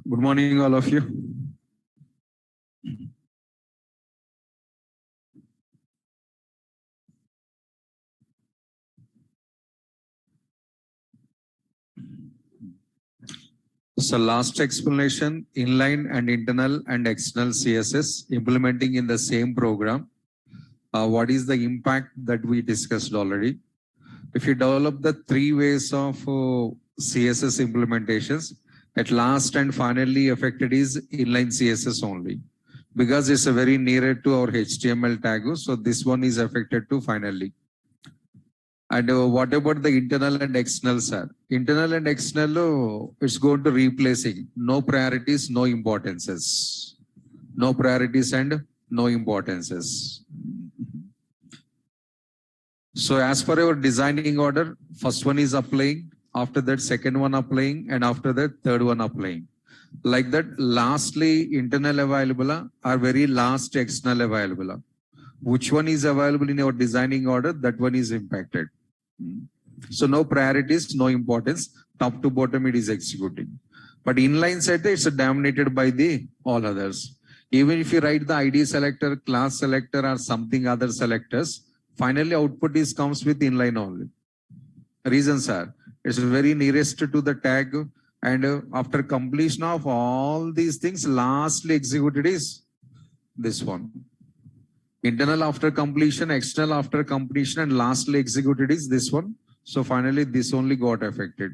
Good morning, all of you. So last explanation, inline and internal and external CSS implementing in the same program. What is the impact that we discussed already? If you develop the three ways of CSS implementations, at last and finally affected is inline CSS only. Because it's a very nearer to our HTML tag, so this one is affected to finally. And what about the internal and external, sir? Internal and external, it's going to replacing. No priorities, no importances. No priorities and no importances. So as per our designing order, first one is applying, after that second one applying, and after that third one applying. Like that, lastly internal available or very last external available. Which one is available in our designing order, that one is impacted. So no priorities, no importance, top to bottom it is executing. But inline set, it's dominated by the all others. Even if you write the ID selector, class selector or something other selectors, finally output is comes with inline only. Reasons are, it's very nearest to the tag, and after completion of all these things, lastly executed is this one. Internal after completion, external after completion, and lastly executed is this one. So finally, this only got affected.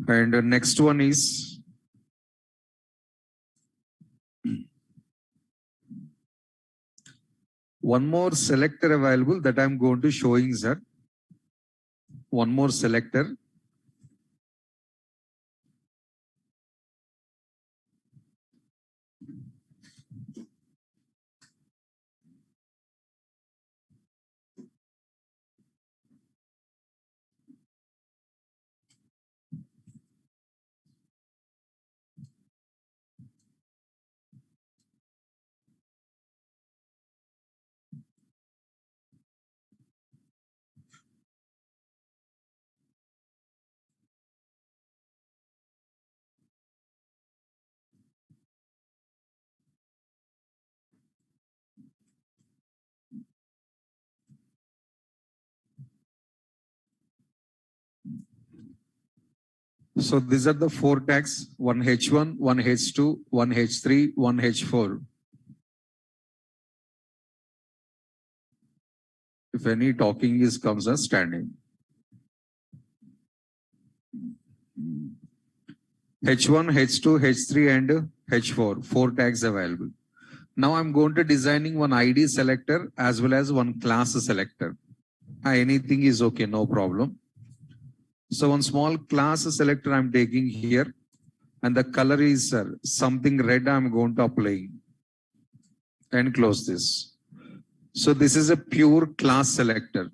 And the next one is one more selector available that I'm going to showing, sir. One more selector. So these are the four tags, one H1, one H2, one H3, one H4. If any talking is comes as standing. H1, H2, H3 and H4, four tags available. Now I'm going to designing one ID selector as well as one class selector. Anything is okay, no problem. So one small class selector I'm taking here, and the color is something red I'm going to apply and close this. So this is a pure class selector.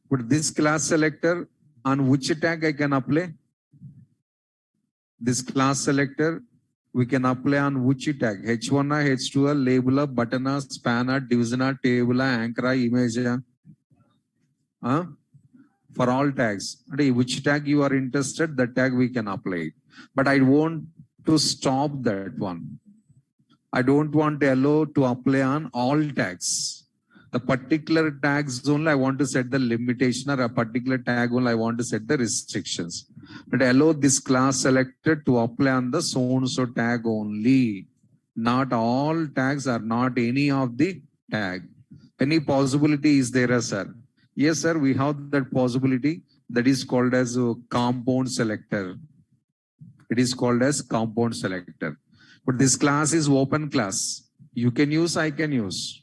But this class selector, on which tag I can apply? This class selector, we can apply on which tag? H1, H2, label, button, spanner, division, table, anchor, image. For all tags. Which tag you are interested, that tag we can apply. But I want to stop that one. I don't want to allow to apply on all tags. The particular tags only I want to set the limitation, or a particular tag only I want to set the restrictions. But allow this class selector to apply on the so-and-so tag only. Not all tags or not any of the tag. Any possibility is there, sir? Yes, sir, we have that possibility. That is called as a compound selector. It is called as compound selector. But this class is open class. You can use, I can use.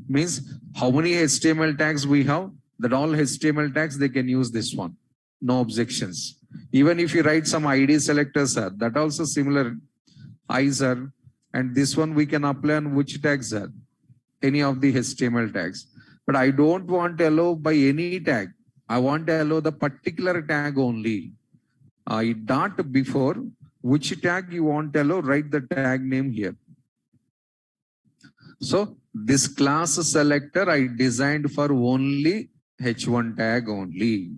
Means how many HTML tags we have, that all HTML tags, they can use this one. No objections. Even if you write some ID selectors, sir, that also similar. I, sir, and this one we can apply on which tags, sir? Any of the HTML tags. But I don't want to allow by any tag. I want to allow the particular tag only. Dot before which tag you want to allow, write the tag name here. So this class selector I designed for only H1 tag only.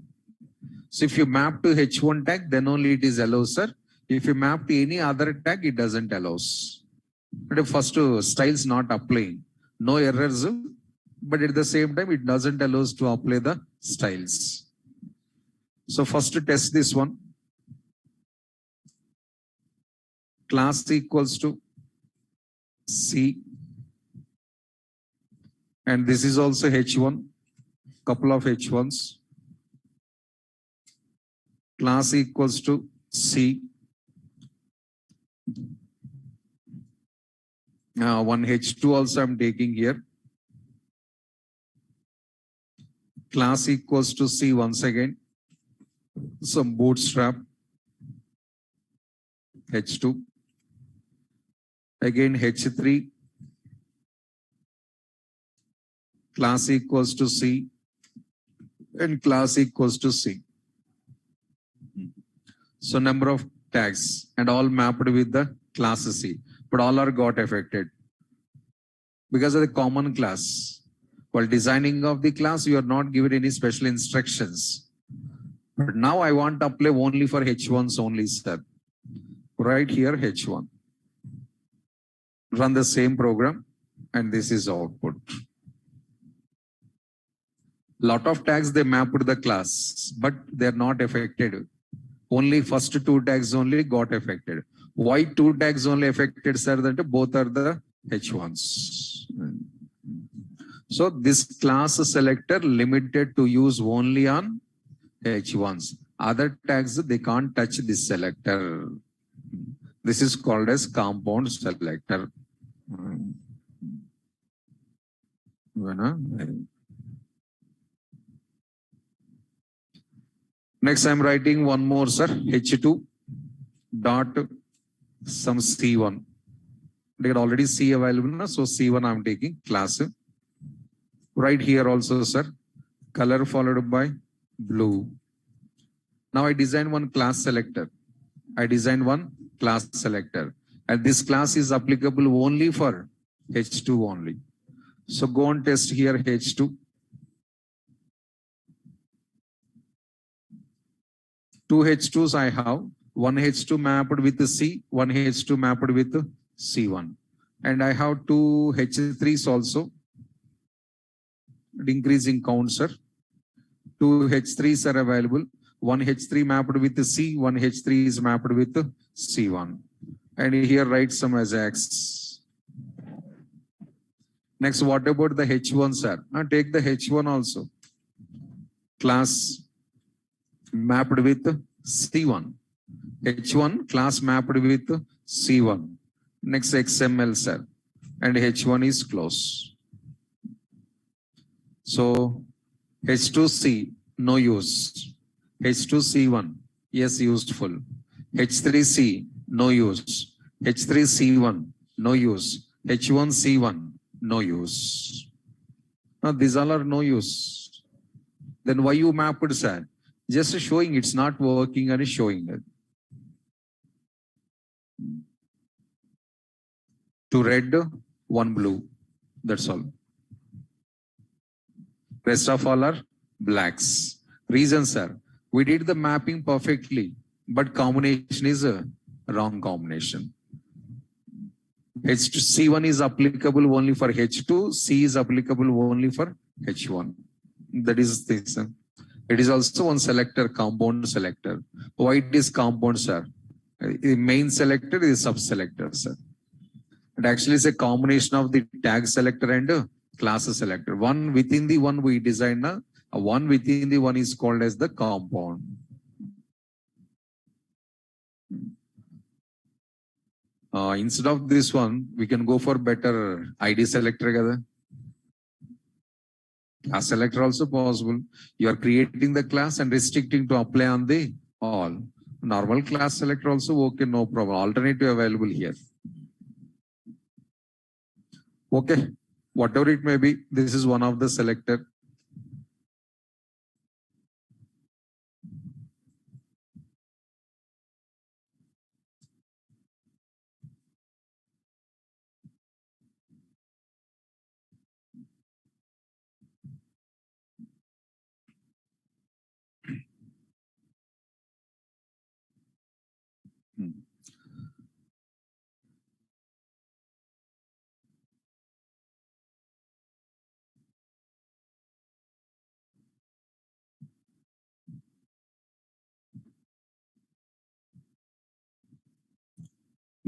So if you map to H1 tag, then only it is allows, sir. If you map to any other tag, it doesn't allows. But first styles not applying. No errors, but at the same time, it doesn't allows to apply the styles. So first to test this one. Class equals to C. And this is also H1, couple of H1s. Class equals to C. One H2 also I'm taking here. Class equals to C once again. Some bootstrap. H2. Again H3. Class equals to C. And class equals to C. So number of tags and all mapped with the class C. But all are got affected because of the common class. While designing of the class, you are not given any special instructions. But now I want to apply only for H1s only, sir. Right here, H1. Run the same program, and this is output. Lot of tags they map to the class, but they are not affected. Only first two tags only got affected. Why two tags only affected, sir? That both are the H1s. So this class selector limited to use only on H1s. Other tags, they can't touch this selector. This is called as compound selector. Next, I'm writing one more, sir. H2 dot some C1. They are already C available, so C1 I'm taking class. Right here also, sir. Color followed by blue. Now I design one class selector. I design one class selector. And this class is applicable only for H2 only. So go and test here H2. Two H2s I have. One H2 mapped with C, one H2 mapped with C1. And I have two H3s also. Increasing count, sir. Two H3s are available. One H3 mapped with C, one H3 is mapped with C1. And here write some as X. Next, what about the H1, sir? Take the H1 also. Class mapped with C1. H1 class mapped with C1. Next XML, sir. And H1 is close. So H2C, no use. H2C1, yes, useful. H3C, no use. H3C1, no use. H1C1, no use. Now these all are no use. Then why you mapped, sir? Just showing it's not working and showing it. Two red, one blue. That's all. Rest of all are blacks. Reason, sir. We did the mapping perfectly, but combination is a wrong combination. C1 is applicable only for H2, C is applicable only for H1. That is this, sir. It is also one selector, compound selector. Why it is compound, sir? The main selector is sub-selector, sir. It actually is a combination of the tag selector and class selector. One within the one we design, one within the one is called as the compound. Instead of this one, we can go for better ID selector kada. Class selector also possible. You are creating the class and restricting to apply on the all. Normal class selector also okay, no problem. Alternative available here. Okay, whatever it may be, this is one of the selector.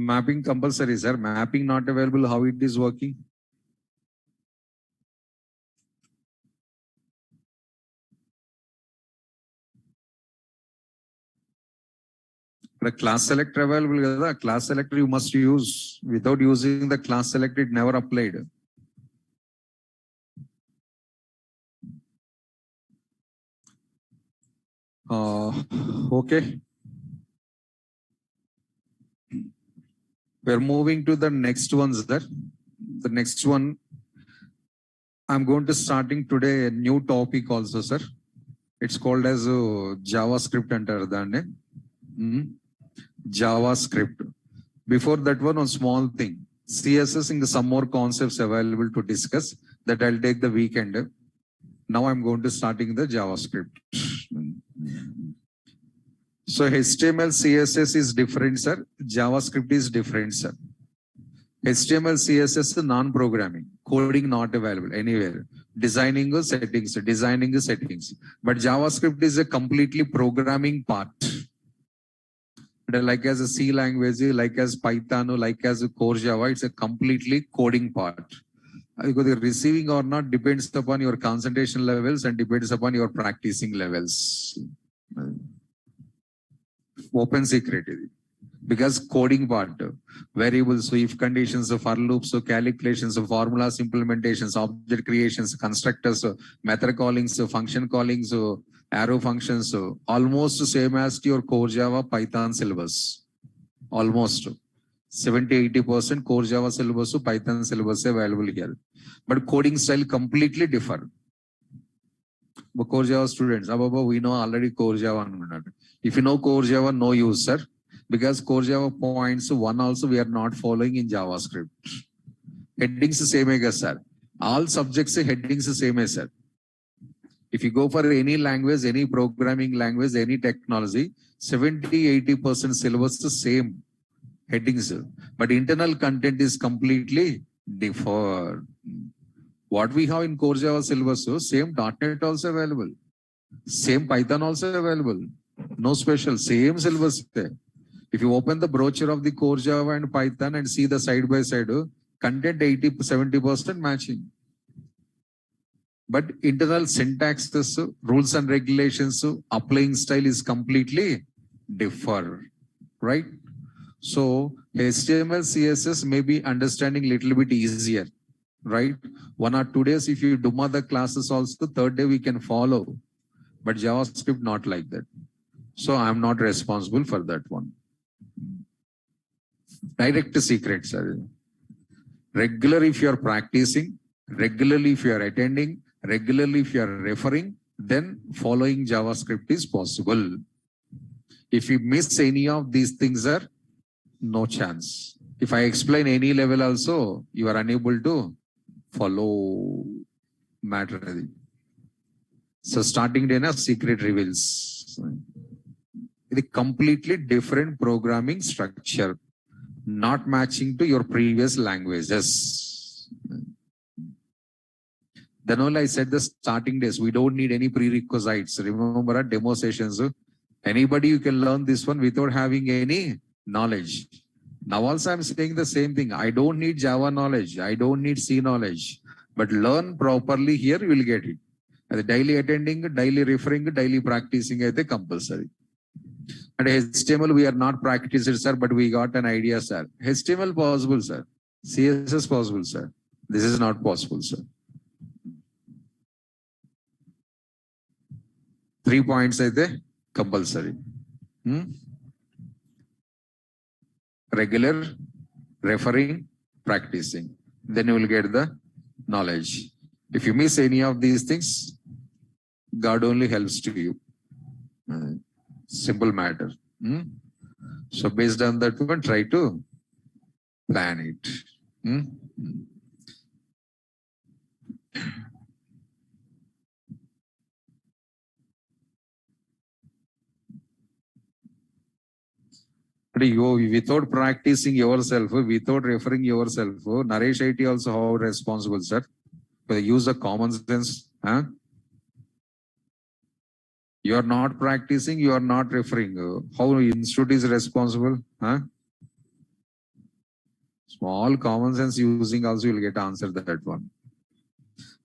Mapping compulsory, sir. Mapping not available. How it is working? The class selector available. Class selector you must use. Without using the class selector, it never applied. Okay. We're moving to the next ones there. The next one, I'm going to starting today a new topic also, sir. It's called as JavaScript under the name. JavaScript. Before that one small thing. CSS in some more concepts available to discuss that I'll take the weekend. Now I'm going to starting the JavaScript. So HTML, CSS is different, sir. JavaScript is different, sir. HTML, CSS is non-programming. Coding not available anywhere. Designing settings. But JavaScript is a completely programming part. Like as a C language, like as Python, like as a core Java, it's a completely coding part. Because the receiving or not depends upon your concentration levels and depends upon your practicing levels. Open secret. Because coding part, variables, so if conditions, for loops, so calculations, so formulas, implementations, object creations, constructors, so method callings, so function callings, so arrow functions, so almost same as your core Java Python syllabus. Almost 70-80% core Java syllabus, so Python syllabus available here. But coding style completely differ. But core Java students, we know already core Java. If you know core Java, no use, sir. Because core Java points one also we are not following in JavaScript. Headings same as sir. All subjects headings same as sir. If you go for any language, any programming language, any technology, 70-80% syllabus the same headings. But internal content is completely different. What we have in core Java syllabus, same .NET also available. Same Python also available. No special, same syllabus there. If you open the brochure of the core Java and Python and see the side by side, content 80-70% matching. But internal syntax, rules and regulations, applying style is completely different, right? So HTML, CSS may be understanding little bit easier, right? 1 or 2 days, if you do the classes also, third day we can follow. But JavaScript not like that. So I'm not responsible for that one. Direct secret, sir. Regularly, if you are practicing, regularly, if you are attending, regularly, if you are referring, then following JavaScript is possible. If you miss any of these things, sir, no chance. If I explain any level also, you are unable to follow matter. So starting day na secret reveals. It's a completely different programming structure, not matching to your previous languages. Then only I said the starting days, we don't need any prerequisites. Remember our demo sessions. Anybody you can learn this one without having any knowledge. Now also I'm saying the same thing. I don't need Java knowledge. I don't need C knowledge. But learn properly here, you will get it. Daily attending, daily referring, daily practicing is compulsory. And HTML we are not practicing, sir, but we got an idea, sir. HTML possible, sir. CSS possible, sir. This is not possible, sir. 3 points అయితే compulsory. Regular, referring, practicing. Then you will get the knowledge. If you miss any of these things, God only helps to you. Simple matter. So based on that one, try to plan it. But you, without practicing yourself, without referring yourself, Naresh IT also how responsible, sir? For the use of common sense. Huh? You are not practicing, you are not referring. How institute is responsible? Huh? Small common sense using also you will get answer that one.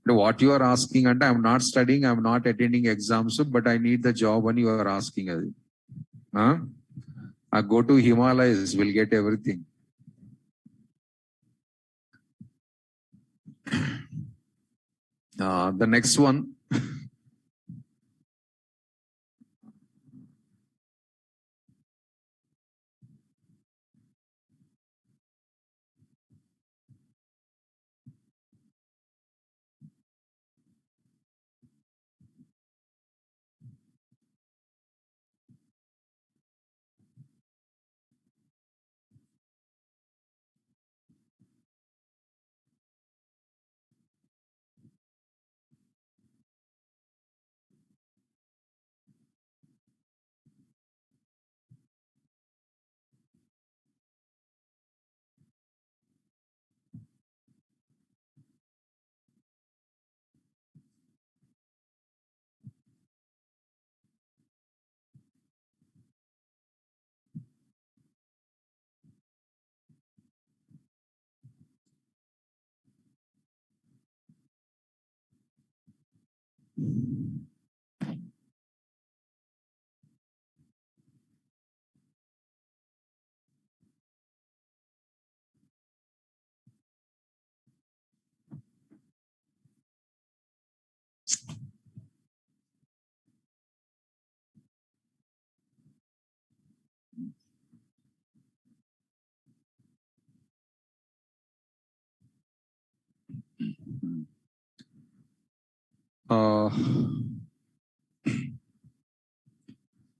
But what you are asking, and I'm not studying, I'm not attending exams, but I need the job when you are asking. Huh? I go to Himalayas, will get everything. The next one.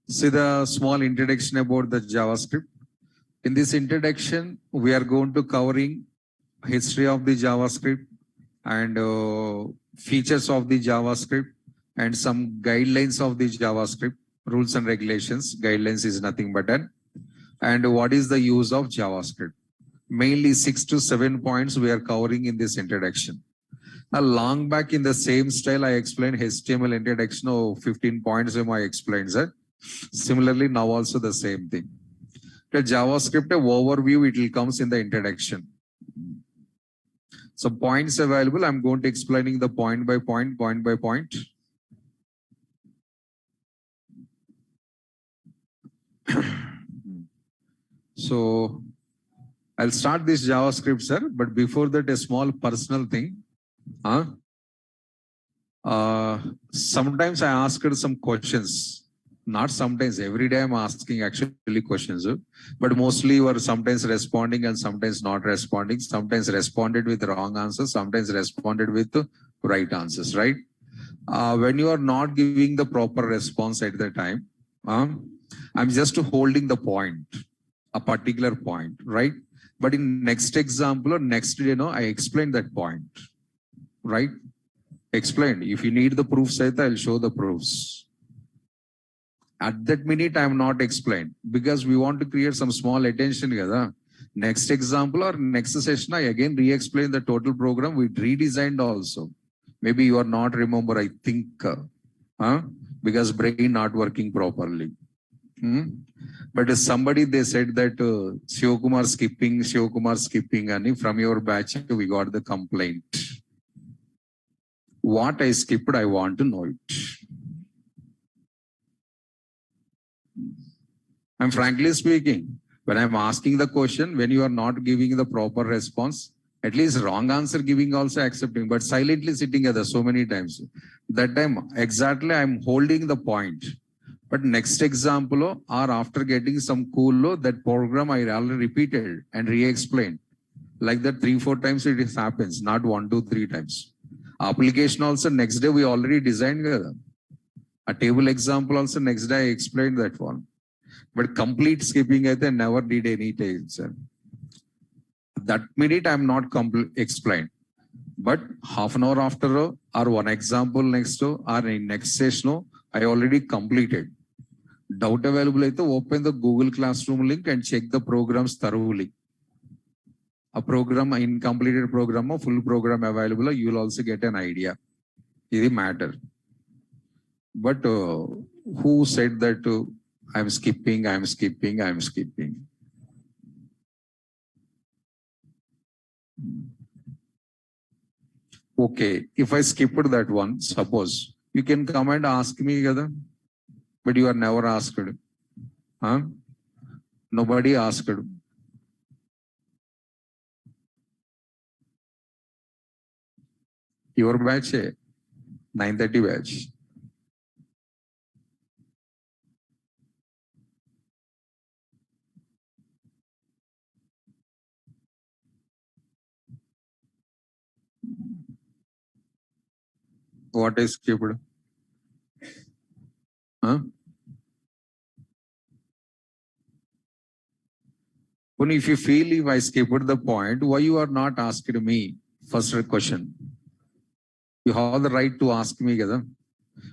See the small introduction about the JavaScript. In this introduction, we are going to covering history of the JavaScript and features of the JavaScript and some guidelines of the JavaScript, rules and regulations. Guidelines is nothing but an. And what is the use of JavaScript? Mainly 6 to 7 points we are covering in this introduction. Long back in the same style, I explained HTML introduction of 15 points I explained, sir. Similarly, now also the same thing. The JavaScript overview, it will comes in the introduction. Some points available. I'm going to explaining the point by point by point. So I'll start this JavaScript, sir. But before that, a small personal thing. Sometimes I asked some questions. Not sometimes, every day I'm asking actually questions. But mostly you are sometimes responding and sometimes not responding. Sometimes responded with wrong answers. Sometimes responded with right answers, right? When you are not giving the proper response at the time, I'm just holding the point, a particular point, right? But in next example or next, I explain that point, right? Explained. If you need the proofs, I'll show the proofs. At that minute, I'm not explained because we want to create some small attention here. Next example or next session, I again re-explain the total program. We redesigned also. Maybe you are not remember, I think, because brain not working properly. But if somebody, they said that Shivakumar skipping, and from your batch, we got the complaint. What I skipped, I want to know it. I'm frankly speaking, when I'm asking the question, when you are not giving the proper response, at least wrong answer giving also accepting, but silently sitting other so many times. That time, exactly, I'm holding the point. But next example, or after getting some cool, that program I already repeated and re-explained. Like that 3-4 times it happens, not 1-2-3 times. Application also next day we already designed a table example also next day I explained that one. But complete skipping I never did any tails. That minute I'm not explained. But half an hour after or one example next or in next session, I already completed. Doubt available, open the Google Classroom link and check the programs thoroughly. A program, incompleted program or full program available, you will also get an idea. It matter. But who said that I'm skipping? Okay, if I skipped that one, suppose you can come and ask me, but you are never asked. Huh? Nobody asked. Your batch, 9:30 batch. What is skipped? Huh? When if you feel if I skipped the point, why you are not asking me? First question. You have the right to ask me,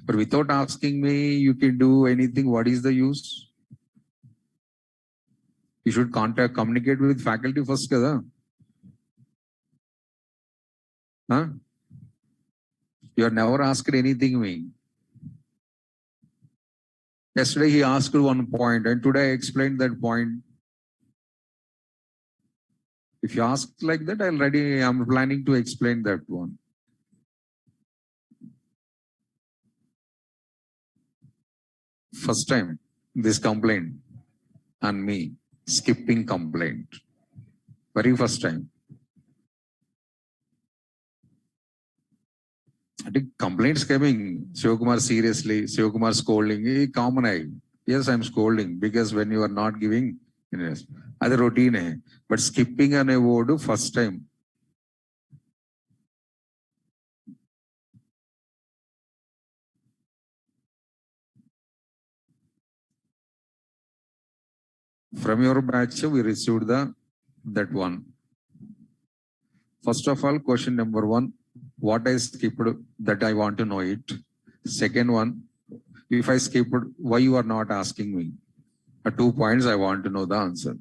but without asking me, you can do anything. What is the use? You should communicate with faculty first, Huh? You are never asked anything me. Yesterday he asked one point, and today I explained that point. If you ask like that, I'm planning to explain that one. First time, this complaint on me, skipping complaint. Very first time. I think complaints coming, Shivakumar seriously, Shivakumar scolding, common. Yes, I'm scolding because when you are not giving, yes, other routine. But skipping an award first time. From your batch, we received that one. First of all, question number 1, what I skipped that I want to know it. Second one, if I skipped, why you are not asking me? 2 points I want to know the answer.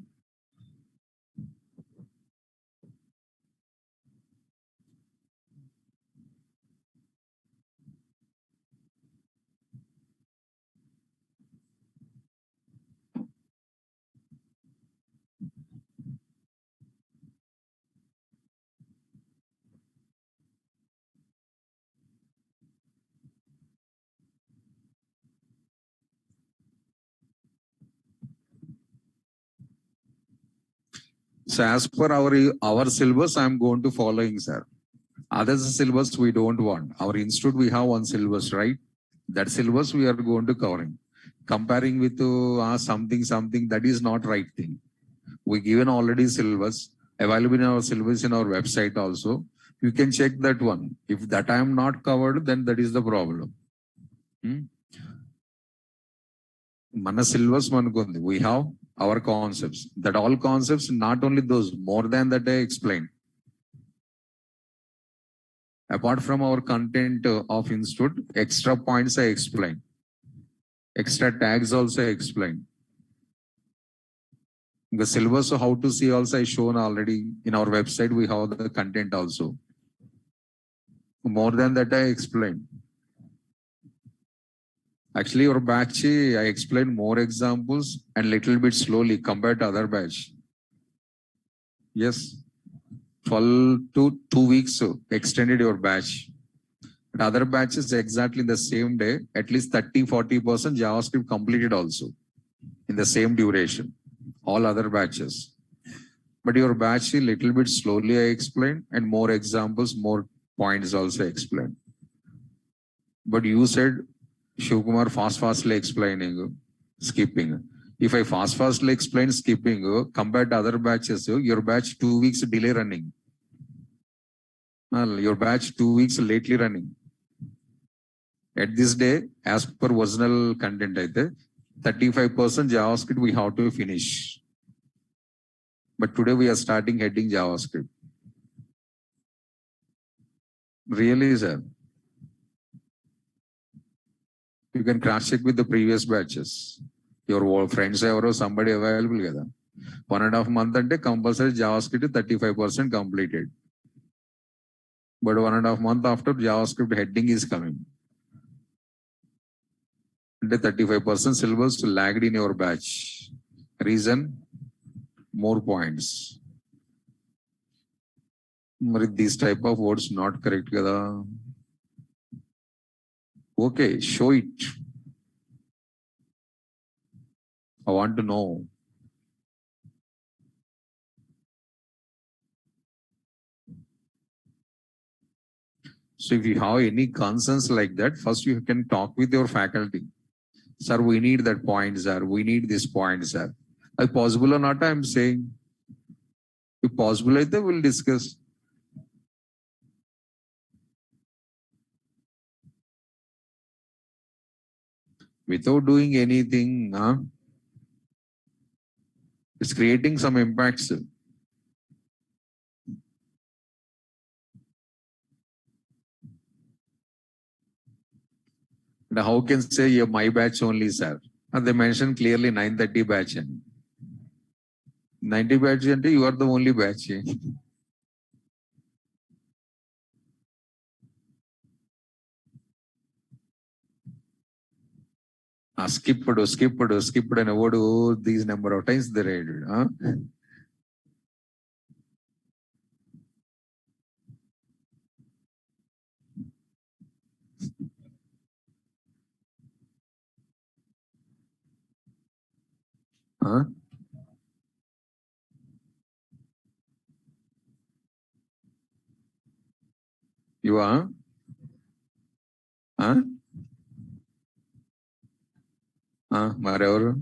So as per our syllabus, I'm going to following, sir. Others syllabus we don't want. Our institute, we have one syllabus, right? That syllabus we are going to covering. Comparing with something, that is not right thing. We given already syllabus, available in our syllabus in our website also. You can check that one. If that I am not covered, then that is the problem. Mana syllabus manukundi. We have our concepts. That all concepts, not only those, more than that I explained. Apart from our content of institute, extra points I explained. Extra tags also I explained. The syllabus of how to see also I shown already in our website. We have the content also. More than that I explained. Actually, your batch, I explained more examples and little bit slowly compared to other batch. Yes, 12 to 2 weeks extended your batch. But other batches exactly the same day, at least 30-40% JavaScript completed also. in the same duration, all other batches. But your batch a little bit slowly I explained, and more examples, more points also explained. But you said, Shivkumar, fastly explaining, skipping. If I fastly explain skipping, compared to other batches, your batch 2 weeks delay running. Your batch 2 weeks lately running. At this day, as per original content, 35% JavaScript we have to finish. But today we are starting heading JavaScript. Really, sir? You can cross check with the previous batches. Your friends or somebody available together. 1.5 months ante compulsory JavaScript 35% completed. But 1.5 months after JavaScript heading is coming. The 35% syllabus lagged in your batch. Reason? More points. These type of words not correct kada. Okay, show it. I want to know. So if you have any concerns like that, first you can talk with your faculty. Sir, we need that point, sir. We need this point, sir. If possible or not, I'm saying. If possible, we'll discuss. Without doing anything, it's creating some impacts. Now, how can say you're my batch only, sir? And they mentioned clearly 930 batch. 90 batch, and you are the only batch. Skipped, and what these number of times they read. Huh? You are? Huh? Whatever.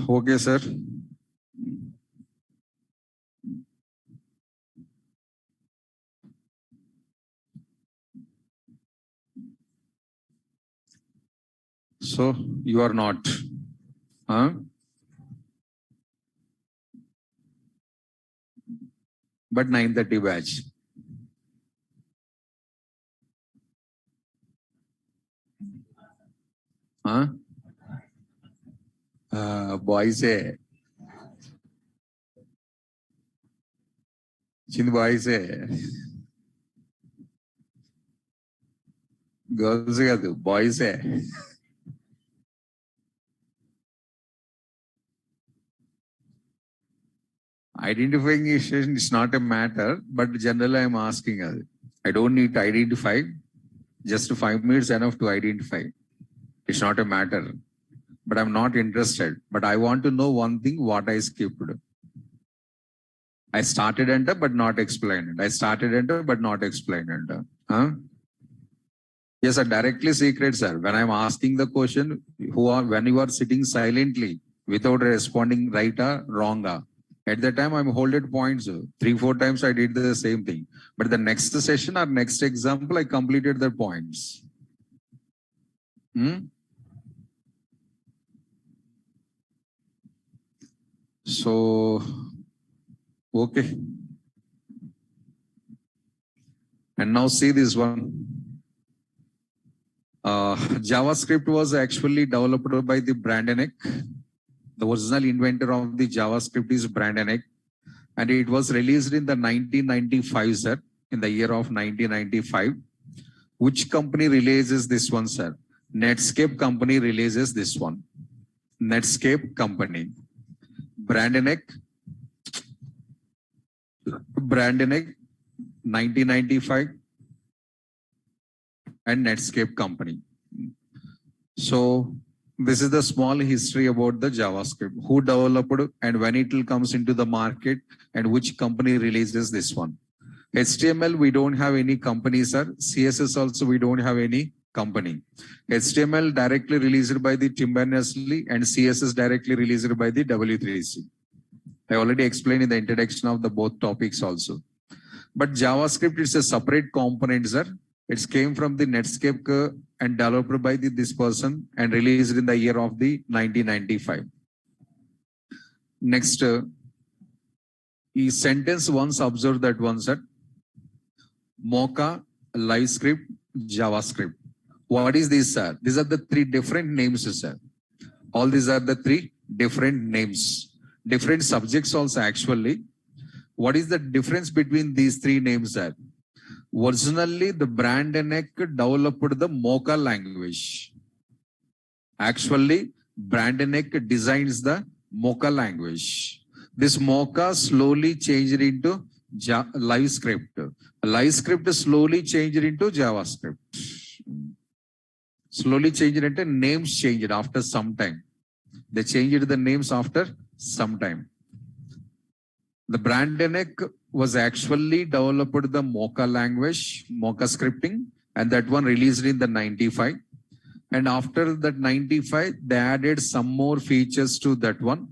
Okay, sir. So you are not. Huh? But 930 batch. Huh? Boys, Chind boys, girls, boys. Identifying is not a matter, but generally I'm asking. I don't need to identify. Just 5 minutes enough to identify. It's not a matter. But I'm not interested. But I want to know one thing, what I skipped. I started enter but not explained. I started enter but not explained enter. Huh? Yes, sir, directly secret, sir. When I'm asking the question, when you are sitting silently without responding right or wrong, at that time I'm holding points. 3, 4 times I did the same thing. But the next session or next example, I completed the points. Hmm? So, okay. And now see this one. JavaScript was actually developed by the Brandenek. The original inventor of the JavaScript is Brandenek, and it was released in the 1995, sir, in the year of 1995. Which company releases this one, sir? Netscape company releases this one. Netscape company. Brandenek, 1995, and Netscape company. So this is the small history about the JavaScript. Who developed and when it will comes into the market and which company releases this one. HTML, we don't have any company, sir. CSS also, we don't have any company. HTML directly released by the Tim Berners-Lee and CSS directly released by the W3C. I already explained in the introduction of the both topics also. But JavaScript is a separate component, sir. It came from the Netscape and developed by this person and released in the year of the 1995. Next, he sentence once observed that one, sir. Mocha, LiveScript, JavaScript. What is this, sir? These are the 3 different names, sir. All these are the 3 different names. Different subjects also actually. What is the difference between these 3 names, sir? Originally, the Brandenek developed the Mocha language. Actually, Brandenek designs the Mocha language. This Mocha slowly changed into LiveScript. LiveScript slowly changed into JavaScript. Slowly changed into names changed after some time. They changed the names after some time. The Brandenek was actually developed the Mocha language, Mocha scripting, and that one released in the 95. And after that 95, they added some more features to that one,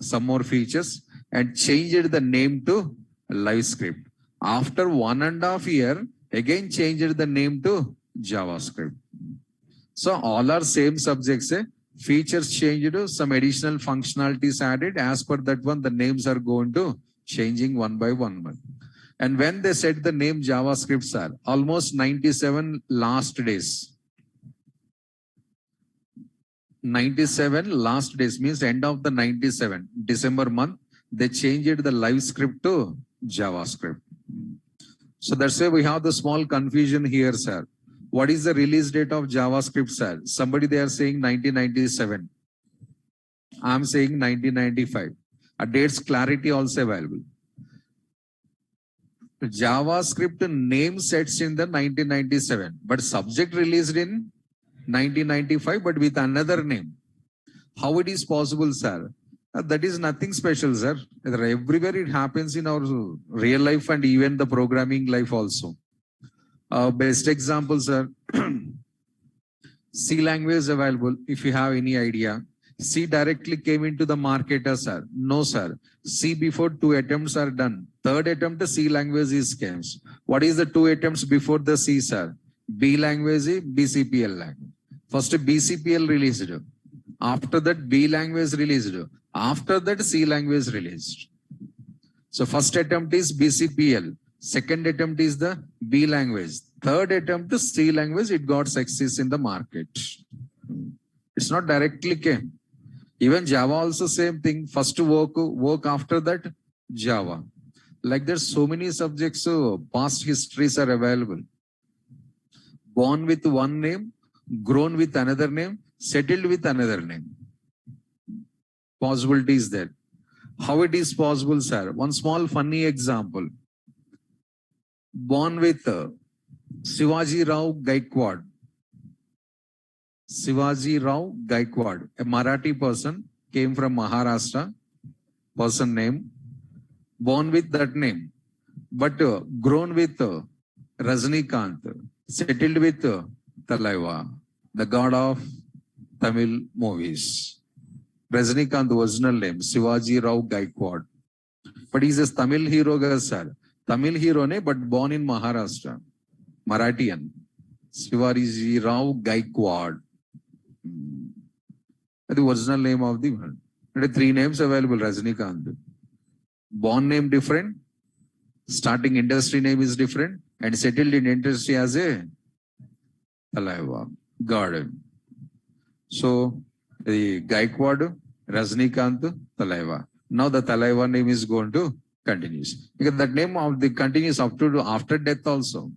some more features, and changed the name to LiveScript. After 1.5 years, again changed the name to JavaScript. So all are same subjects. Features changed, some additional functionalities added. As per that one, the names are going to changing one by one. And when they set the name JavaScript, sir, almost 97 last days. 97 last days means end of the 97, December month, they changed the LiveScript to JavaScript. So that's why we have the small confusion here, sir. What is the release date of JavaScript, sir? Somebody they are saying 1997. I'm saying 1995. A date's clarity also available. JavaScript name sets in the 1997, but subject released in 1995, but with another name. How it is possible, sir? That is nothing special, sir. Everywhere it happens in our real life and even the programming life also. Best example, sir. C language available, if you have any idea. C directly came into the market, sir. No, sir. C before 2 attempts are done. Third attempt, C language is came. What is the 2 attempts before the C, sir? B language, BCPL language. First BCPL released. After that, B language released. After that, C language released. So first attempt is BCPL. Second attempt is the B language. Third attempt is C language. It got success in the market. It's not directly came. Even Java also same thing. First work after that Java. Like there's so many subjects, so past histories are available. Born with one name, grown with another name, settled with another name. Possibility is there. How it is possible, sir? One small funny example. Born with Shivaji Rao Gaikwad. Shivaji Rao Gaikwad, a Marathi person, came from Maharashtra, person name, born with that name, but grown with Rajnikant, settled with Talaiva, the god of Tamil movies. Rajnikant original name Shivaji Rao Gaikwad, but he's a Tamil hero, sir. Tamil hero ne, but born in Maharashtra, Marathian. Shivaji Rao Gaikwad. The original name of the one. There are three names available. Rajnikant. Born name different, starting industry name is different, and settled in industry as a Talaiva god. So the Gaikwad, Rajnikant, Talaiva. Now the Talaiva name is going to continues, because that name of the continues up to after death also.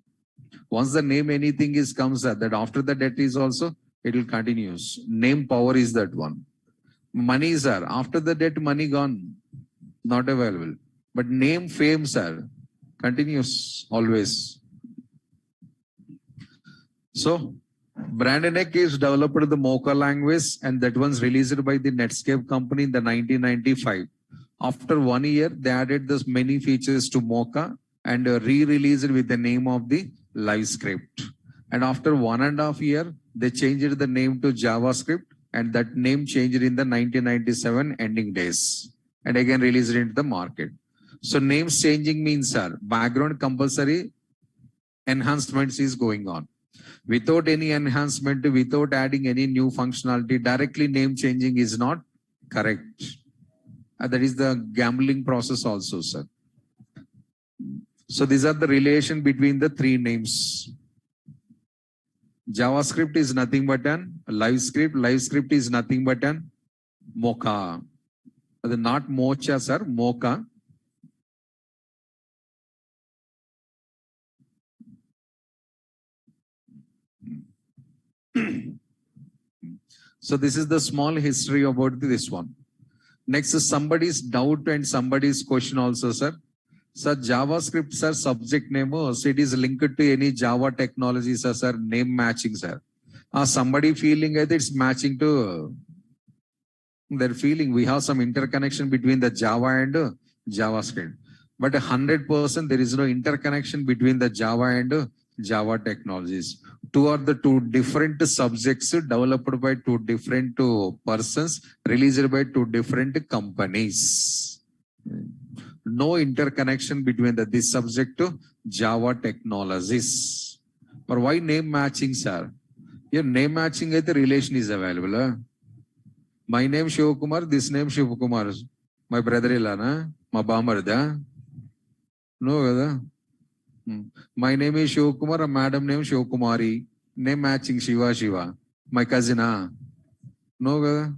Once the name anything is comes that after the death is also it will continues. Name power is that one. Money sir, after the death money gone, not available. But name fame sir continues always. So Brandenek is developed the Mocha language, and that one's released by the Netscape company in the 1995. After 1 year, they added this many features to Mocha and re-released with the name of the LiveScript. And after 1.5 years, they changed the name to JavaScript, and that name changed in the 1997 ending days, and again released into the market. So names changing means, sir, background compulsory enhancements is going on. Without any enhancement, without adding any new functionality, directly name changing is not correct. That is the gambling process also, sir. So these are the relation between the three names. JavaScript is nothing but an LiveScript. LiveScript is nothing but an Mocha. Not Mocha, sir, Mocha. So this is the small history about this one. Next is somebody's doubt and somebody's question also, sir. Sir, JavaScript, sir, subject name, so it is linked to any Java technology, sir, name matching, sir. Somebody feeling that it's matching to their feeling. We have some interconnection between the Java and JavaScript. But 100% there is no interconnection between the Java and Java technologies. Two are the two different subjects developed by two different persons, released by two different companies. No interconnection between this subject to Java technologies. But why name matching, sir? Your name matching the relation is available. My name Shivakumar, this name Shivakumar. My brother-in-law, my bamarda. No, my name is Shivakumar, a madam name Shivakumari. Name matching Shiva. My cousin, no,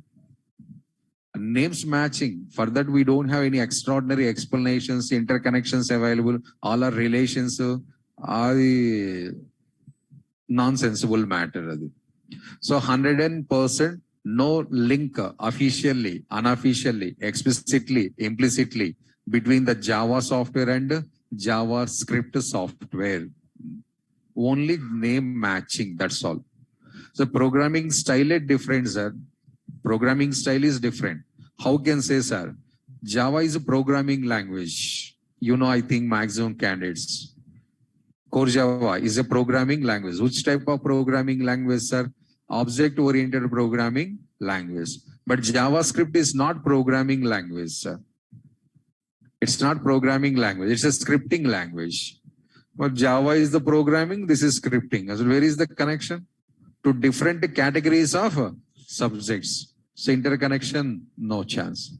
names matching. For that, we don't have any extraordinary explanations, interconnections available. All our relations are nonsensible matter. So 100% no link officially, unofficially, explicitly, implicitly between the Java software and JavaScript software. Only name matching, that's all. So programming style is different, sir. Programming style is different. How can say, sir? Java is a programming language. You know, I think maximum candidates. Core Java is a programming language. Which type of programming language, sir? Object-oriented programming language. But JavaScript is not programming language, sir. It's not programming language. It's a scripting language. But Java is the programming. This is scripting. So where is the connection? To different categories of subjects. So interconnection, no chance.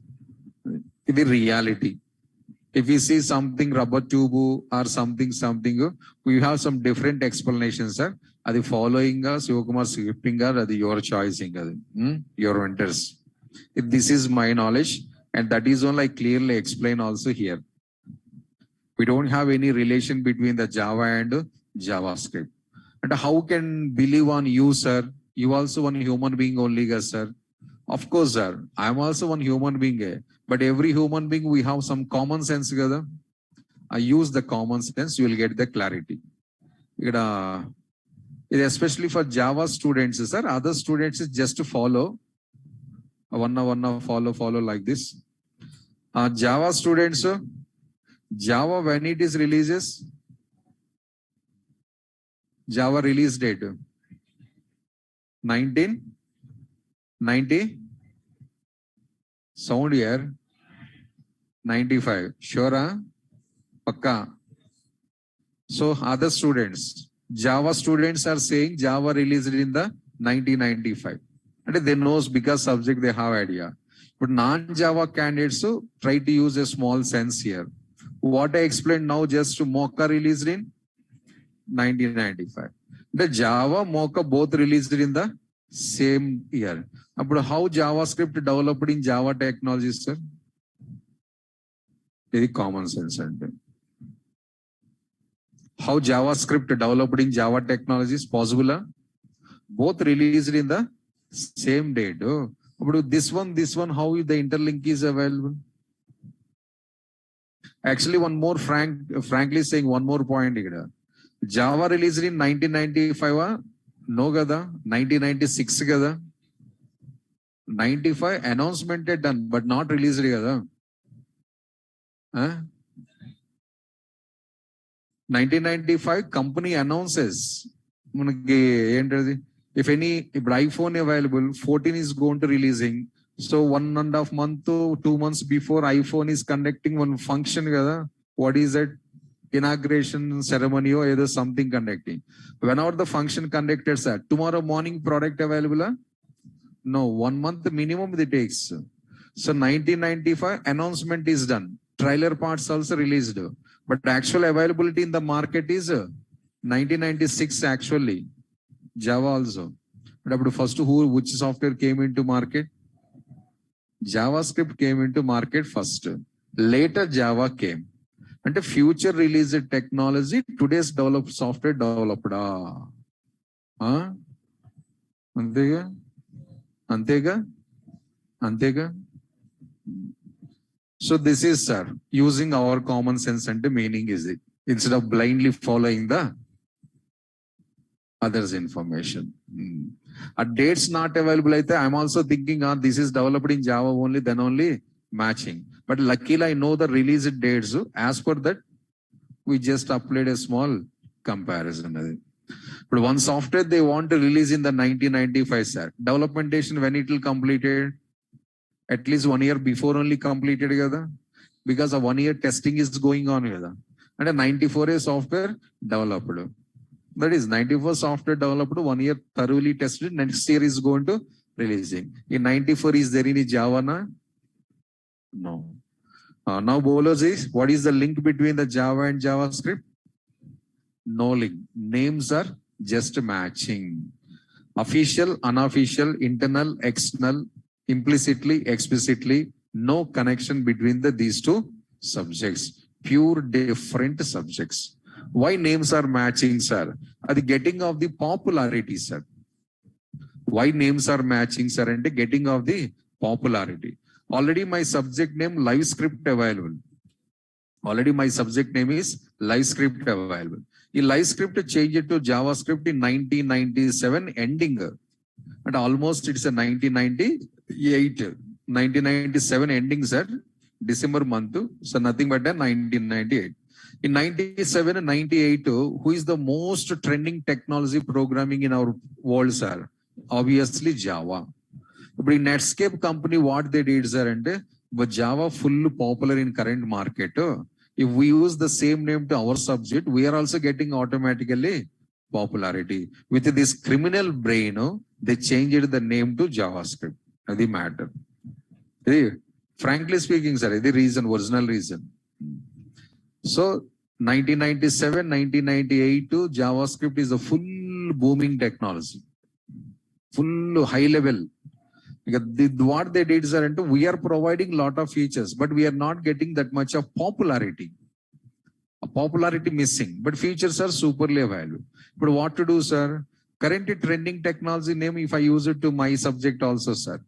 The reality. If we see something rubber tube or something, we have some different explanations, sir. Are the following Shivakumar scripting or your choosing, your interest. This is my knowledge, and that is only I clearly explain also here. We don't have any relation between the Java and JavaScript. And how can believe on you, sir? You also one human being only, sir. Of course, sir. I am also one human being. But every human being, we have some common sense together. I use the common sense, you will get the clarity. Especially for Java students, sir. Other students is just to follow. Follow like this. Java students, Java when it is releases, Java release date. 1990? Sound here? 95. Sure, huh? Pakka. So other students, Java students are saying Java released in the 1995. And they knows because subject they have idea. But non-Java candidates try to use a small sense here. What I explained now just Mocha released in 1995. The Java, Mocha both released in the same year. But how JavaScript developed in Java technologies, sir? Very common sense. How JavaScript developed in Java technologies possible? Both released in the same date. Oh. But this one, how the interlink is available? Actually, one more frankly saying one more point here. Java released in 1995, no gada, 1996 gada. 95 announcement done, but not released gada. Huh? 1995 company announces. If any iPhone available, 14 is going to releasing. So 1.5 months to 2 months before iPhone is conducting one function. What is that? Inauguration ceremony or either something conducting. Whenever the function conducted, sir, tomorrow morning product available? No, 1 month minimum it takes. So 1995 announcement is done. Trailer parts also released. But actual availability in the market is 1996 actually. Java also. But first which software came into market? JavaScript came into market first. Later Java came. And the future release technology, today's developed software developed. Huh? Antega? Antega? Antega? So this is, sir, using our common sense and the meaning is it. Instead of blindly following the others' information. A dates not available. I'm also thinking this is developed in Java only, then only matching. But luckily I know the release dates. As per that, we just applied a small comparison. But one software they want to release in the 1995, sir. Developmentation when it will completed? At least 1 year before only completed. Because a 1 year testing is going on. And a 94 a software developed. That is 94 software developed, 1 year thoroughly tested, next year is going to releasing. In 94, is there any Java? No. Now Bolos is, what is the link between the Java and JavaScript? No link. Names are just matching. Official, unofficial, internal, external, implicitly, explicitly, no connection between these two subjects. Pure different subjects. Why names are matching, sir? At the getting of the popularity, sir. Why names are matching, sir? And the getting of the popularity. Already my subject name LiveScript available. Already my subject name is LiveScript available. In LiveScript change it to JavaScript in 1997 ending. And almost it's a 1998, 1997 ending, sir. December month. So nothing but a 1998. In 97 and 98, who is the most trending technology programming in our world, sir? Obviously Java. But in Netscape company, what they did, sir, but Java full popular in current market. If we use the same name to our subject, we are also getting automatically popularity. With this criminal brain, they changed the name to JavaScript. That's the matter. Frankly speaking, sir, the reason, original reason. So 1997, 1998 JavaScript is a full booming technology. Full high level. What they did is we are providing lot of features, but we are not getting that much of popularity. A popularity missing, but features are superly available. But what to do, sir? Currently trending technology name, if I use it to my subject also, sir.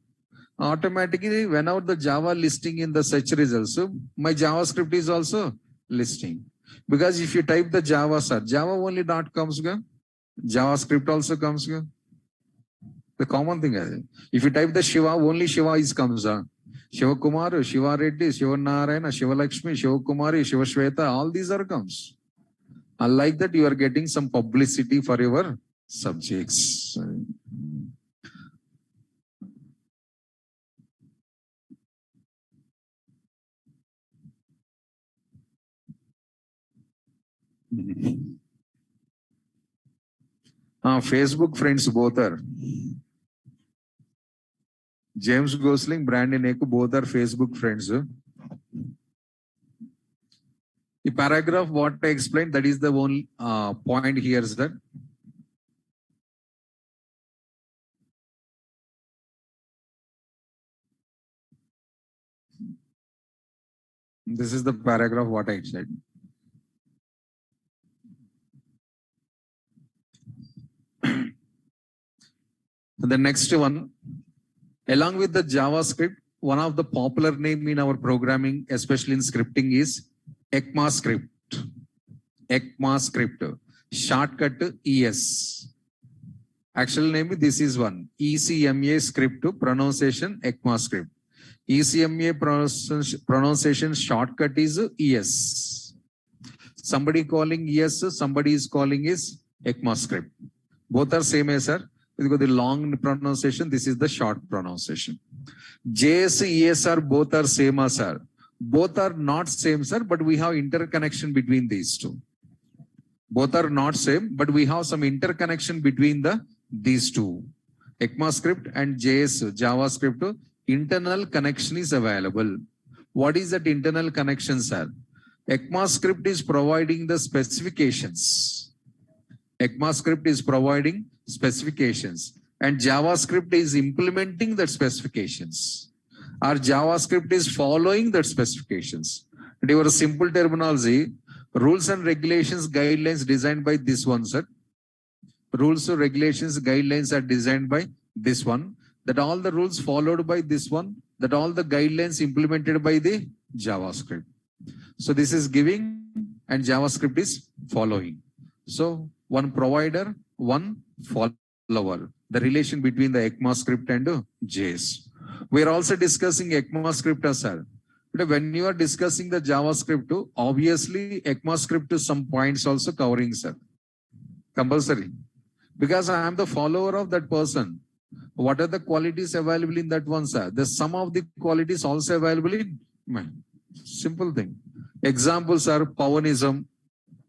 Automatically, whenever the Java listing in the search results, my JavaScript is also listing. Because if you type the Java, sir, Java only dot comes, JavaScript also comes. The common thing is, if you type the Shiva, only Shiva is comes. Shiva Kumar, Shiva Reddy, Shiva Narayana, Shiva Lakshmi, Shiva Kumari, Shiva Shweta, all these are comes. Unlike that, you are getting some publicity for your subjects. Facebook friends both are. James Gosling, Brandon Eku, both are Facebook friends. The paragraph what I explained, that is the only point here is that this is the paragraph what I said. The next one, along with the JavaScript, one of the popular name in our programming, especially in scripting, is ECMAScript. ECMAScript. Shortcut ES. Actual name, this is one. ECMA script pronunciation ECMAScript. ECMA pronunciation shortcut is ES. Somebody calling ES, somebody is calling is ECMAScript. Both are same as sir. Because the long pronunciation, this is the short pronunciation. JS, ES both are same as sir. Both are not same sir, but we have interconnection between these two. Both are not same, but we have some interconnection between these two. ECMAScript and JS, JavaScript, internal connection is available. What is that internal connection, sir? ECMAScript is providing the specifications. ECMAScript is providing specifications and JavaScript is implementing that specifications. Or JavaScript is following that specifications. And your simple terminology, rules and regulations, guidelines designed by this one, sir. Rules or regulations, guidelines are designed by this one. That all the rules followed by this one, that all the guidelines implemented by the JavaScript. So this is giving and JavaScript is following. So one provider, one follower. The relation between the ECMAScript and JS. We are also discussing ECMAScript, sir. But when you are discussing the JavaScript, obviously ECMAScript to some points also covering, sir. Compulsory. Because I am the follower of that person. What are the qualities available in that one, sir? The sum of the qualities also available in simple thing. Examples are Pavanism,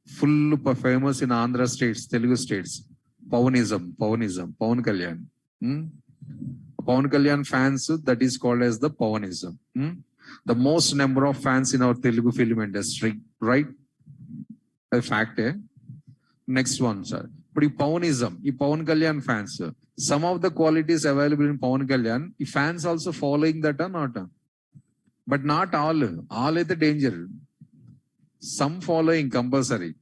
full famous in Andhra states, Telugu states. Pavanism, Pavan Kalyan. Pavan Kalyan fans, that is called as the Pavanism. The most number of fans in our Telugu film industry, right? A fact, eh? Next one, sir. But Pavanism, Pavan Kalyan fans, some of the qualities available in Pavan Kalyan, fans also following that or not? But not all. All is the danger. Some following compulsory.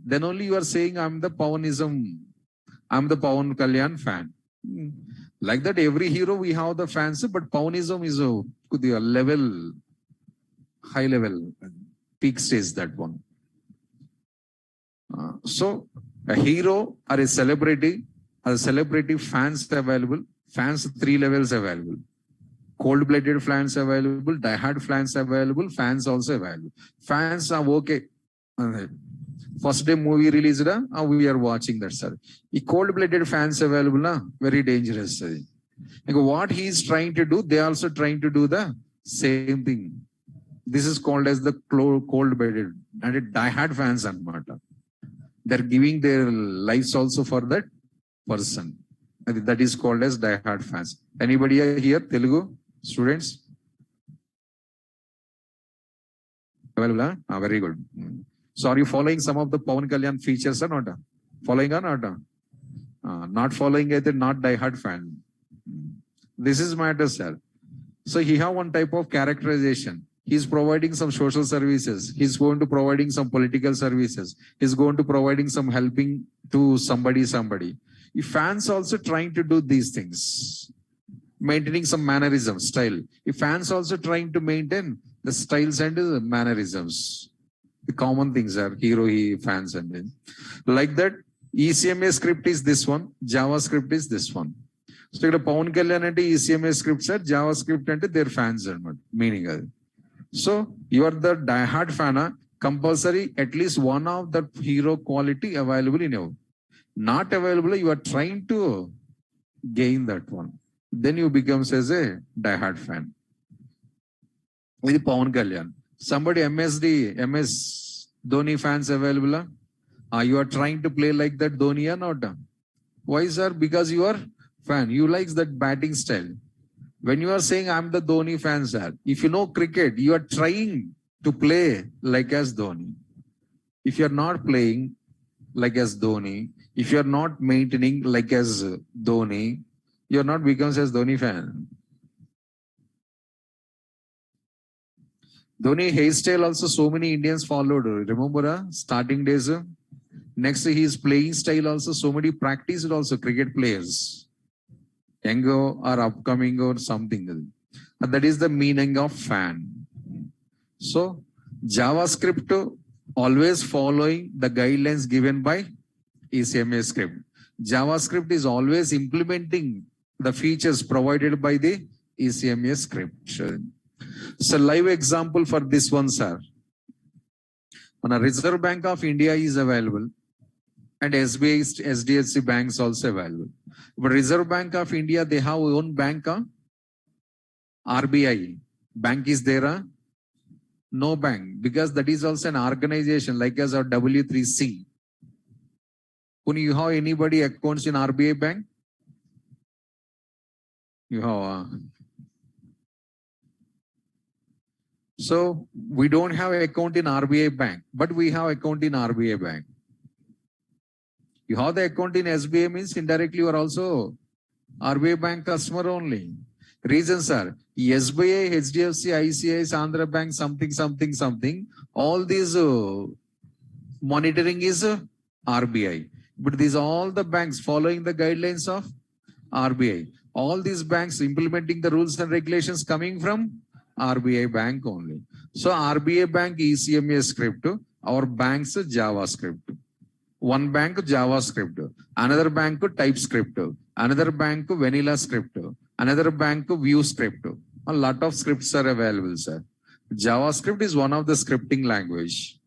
Then only you are saying, I'm the Pavanism. I'm the Pavan Kalyan fan. Like that, every hero we have the fans, but Pavanism is a level, high level, peak stage, that one. So a hero or a celebrity fans available, fans 3 levels available. Cold-blooded fans available, die-hard fans available, fans also available. Fans are okay. First day movie released, we are watching that, sir. Cold-blooded fans available, very dangerous. Sir. What he is trying to do, they are also trying to do the same thing. This is called as the cold-blooded and die-hard fans. They're giving their lives also for that person. That is called as die-hard fans. Anybody here, Telugu students? Available, very good. So are you following some of the Pavan Kalyan features or not? Following or not? Not following it, not die-hard fan. This is matter, sir. So he have one type of characterization. He's providing some social services. He's going to providing some political services. He's going to providing some helping to somebody. If fans also trying to do these things, maintaining some mannerism, style. If fans also trying to maintain the styles and the mannerisms. The common things are hero fans and then. Like that, ECMA script is this one, JavaScript is this one. So here Pavan Kalyan and ECMA scripts are JavaScript and their fans are meaning. So you are the die-hard fan, compulsory at least one of the hero quality available in you. Not available, you are trying to gain that one. Then you become as a die-hard fan. With Pavan Kalyan. Somebody MS Dhoni fans available? You are trying to play like that Dhoni or not? Why, sir? Because you are fan. You like that batting style. When you are saying I'm the Dhoni fan, sir, if you know cricket, you are trying to play like as Dhoni. If you are not playing like as Dhoni, if you are not maintaining like as Dhoni, you are not becomes as Dhoni fan. Dhoni hairstyle also so many Indians followed. Remember, starting days. Next, his playing style also so many practiced also cricket players. Younger or upcoming or something. And that is the meaning of fan. So JavaScript always following the guidelines given by ECMA script. JavaScript is always implementing the features provided by the ECMA script. So live example for this one, sir. On a Reserve Bank of India is available and SBI, SDFC banks also available. But Reserve Bank of India, they have own bank, RBI. Bank is there? No bank, because that is also an organization like as our W3C. You have anybody accounts in RBI bank? You have. So we don't have an account in RBI bank, but we have account in RBI bank. You have the account in SBI means indirectly you are also RBI bank customer only. Reasons are SBI, HDFC, ICI, Andhra Bank, something. All these monitoring is RBI. But these all the banks following the guidelines of RBI. All these banks implementing the rules and regulations coming from RBI bank only. So RBI bank ECMA script, our bank's JavaScript. One bank JavaScript, another bank TypeScript, another bank vanilla script, another bank Vue script. A lot of scripts are available, sir. JavaScript is one of the scripting language.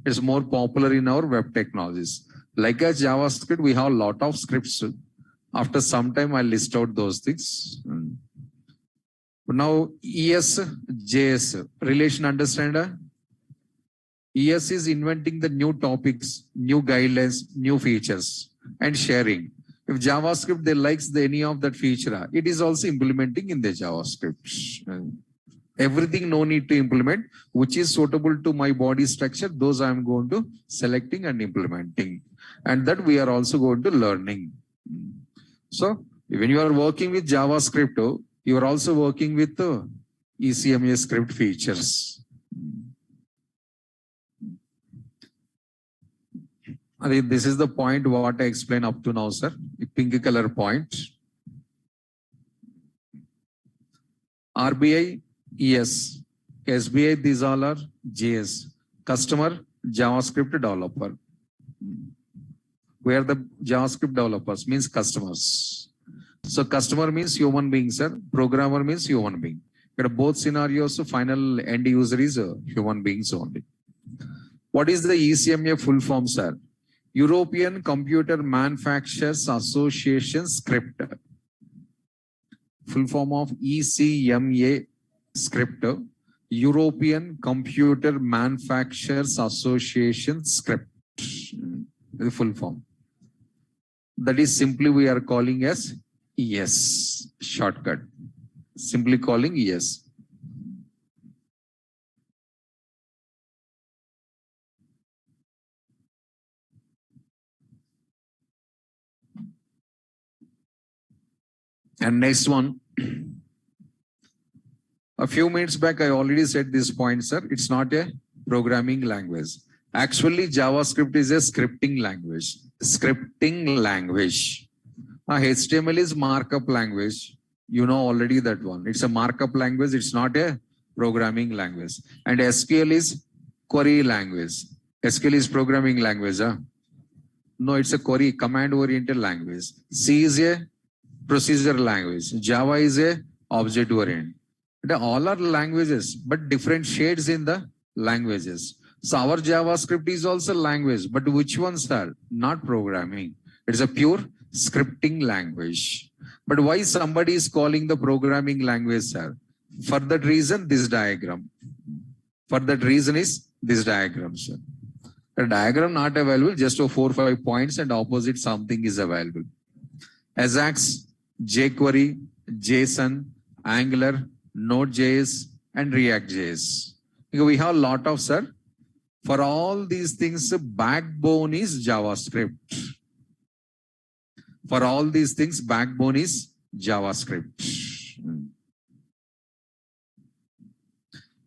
It's more popular in our web technologies. Like as JavaScript, we have a lot of scripts. After some time, I'll list out those things. Now, ES.js, relation understander? ES is inventing the new topics, new guidelines, new features, and sharing. If JavaScript, they likes any of that feature, it is also implementing in the JavaScript. Everything no need to implement, which is suitable to my body structure, those I am going to selecting and implementing. And that we are also going to learning. So when you are working with JavaScript, you are also working with the ECMA script features. I think this is the point what I explained up to now, sir. The pink color point. RBI, ES. SBI, these all are JS. Customer, JavaScript developer. Where the JavaScript developers means customers. So customer means human being, sir. Programmer means human being. But both scenarios, final end user is human beings only. What is the ECMA full form, sir? European Computer Manufacturers Association script. Full form of ECMA script. European Computer Manufacturers Association script. The full form. That is simply we are calling as ES shortcut. Simply calling ES. And next one. A few minutes back, I already said this point, sir. It's not a programming language. Actually, JavaScript is a scripting language. Scripting language. HTML is markup language. You know already that one. It's a markup language. It's not a programming language. And SQL is query language. SQL is programming language. Huh? No, it's a query, command-oriented language. C is a procedure language. Java is a object-oriented. All are languages, but different shades in the languages. So our JavaScript is also language, but which ones are not programming? It's a pure scripting language. But why somebody is calling the programming language, sir? For that reason, this diagram. For that reason is this diagram, sir. A diagram not available, just 4-5 points and opposite something is available. Ajax, jQuery, JSON, Angular, Node.js, and React.js. We have a lot of, sir. For all these things, backbone is JavaScript. For all these things, backbone is JavaScript.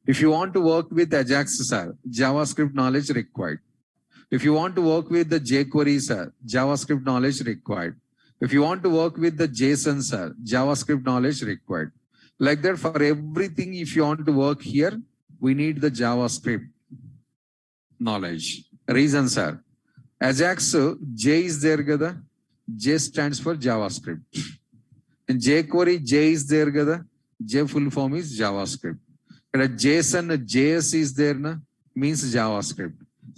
If you want to work with Ajax, sir, JavaScript knowledge required. If you want to work with the jQuery, sir, JavaScript knowledge required. If you want to work with the JSON, sir, JavaScript knowledge required. Like that, for everything, if you want to work here, we need the JavaScript knowledge. Reason, sir. Ajax, J is there, gada. J stands for JavaScript. In jQuery, J is there, gada. J full form is JavaScript. JSON, JS is there, na, means JavaScript.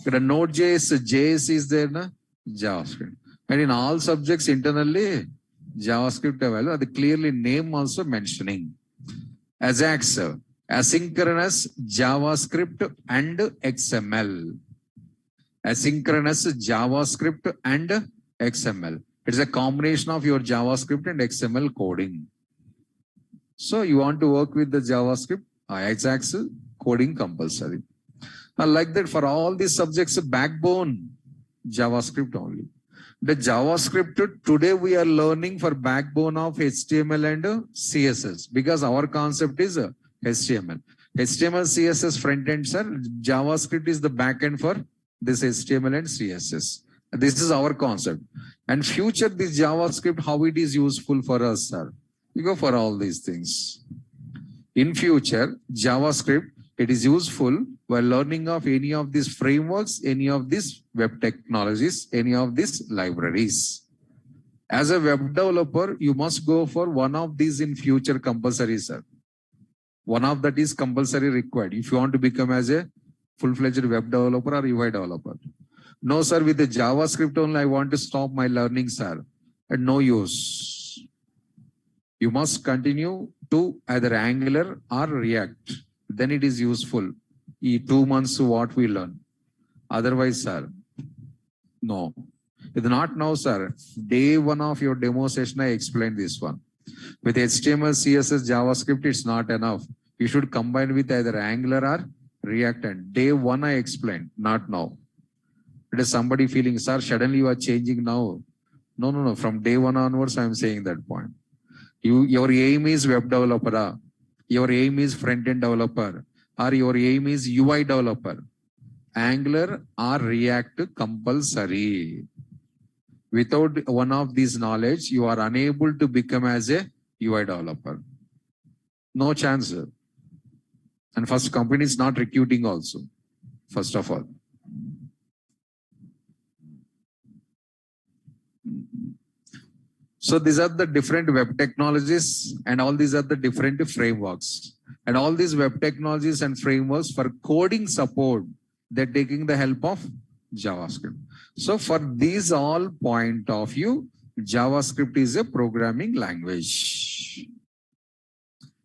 Node.js, JS is there, na, JavaScript. And in all subjects internally, JavaScript available. The clearly name also mentioning. Ajax, asynchronous JavaScript and XML. Asynchronous JavaScript and XML. It's a combination of your JavaScript and XML coding. So you want to work with the JavaScript, Ajax coding compulsory. Like that, for all these subjects, backbone JavaScript only. The JavaScript today we are learning for backbone of HTML and CSS because our concept is HTML. HTML, CSS front end, sir. JavaScript is the back end for this HTML and CSS. This is our concept. And future, this JavaScript, how it is useful for us, sir. We go for all these things. In future, JavaScript, it is useful while learning of any of these frameworks, any of these web technologies, any of these libraries. As a web developer, you must go for one of these in future compulsory, sir. One of that is compulsory required if you want to become as a full-fledged web developer or UI developer. No, sir, with the JavaScript only, I want to stop my learning, sir. And no use. You must continue to either Angular or React. Then it is useful. 2 months what we learn. Otherwise, sir, no. It's not now, sir. Day one of your demo session, I explained this one. With HTML, CSS, JavaScript, it's not enough. You should combine with either Angular or React. And day one, I explained, not now. It is somebody feeling, sir, suddenly you are changing now. No. From day one onwards, I am saying that point. Your aim is web developer. Your aim is front-end developer. Or your aim is UI developer. Angular or React compulsory. Without one of these knowledge, you are unable to become as a UI developer. No chance. And first, company is not recruiting also, first of all. So these are the different web technologies and all these are the different frameworks. And all these web technologies and frameworks for coding support, they're taking the help of JavaScript. So for these all point of view, JavaScript is a programming language.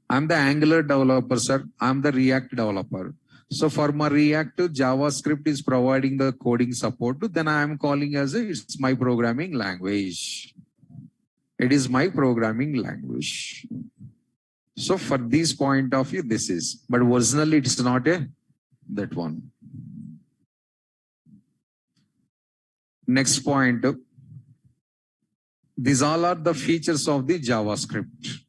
I'm the Angular developer, sir. I'm the React developer. So for my React, JavaScript is providing the coding support. Then I am calling as it's my programming language. It is my programming language. So for this point of view, this is. But originally, it's not that one. Next point. These all are the features of the JavaScript.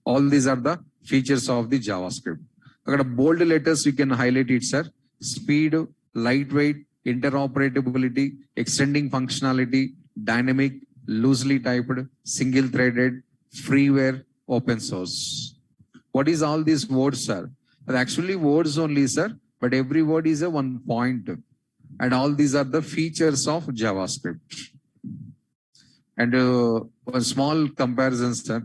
All these are the features of the JavaScript. Bold letters, you can highlight it, sir. Speed, lightweight, interoperability, extending functionality, dynamic, loosely typed, single-threaded, freeware, open source. What is all these words, sir? Actually words only, sir, but every word is a one point. And all these are the features of JavaScript. And a small comparison, sir.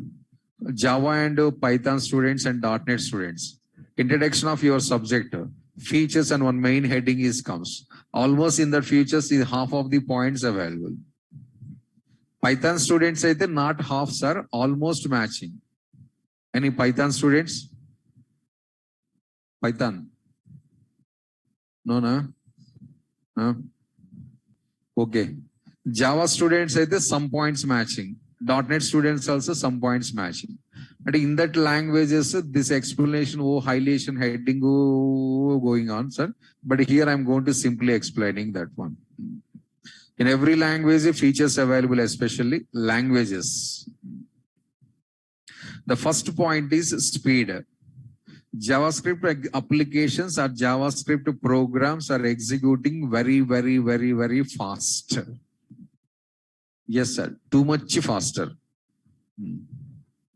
Java and Python students and .NET students. Introduction of your subject. Features and one main heading is comes. Almost in the features is half of the points available. Python students say not half, sir, almost matching. Any Python students? Python? No. Okay. Java students say some points matching. .NET students also some points matching. And in that languages, this explanation, highlightation, heading going on, sir. But here I'm going to simply explaining that one. In every language, features available, especially languages. The first point is speed. JavaScript applications or JavaScript programs are executing very fast. Yes, sir. Too much faster.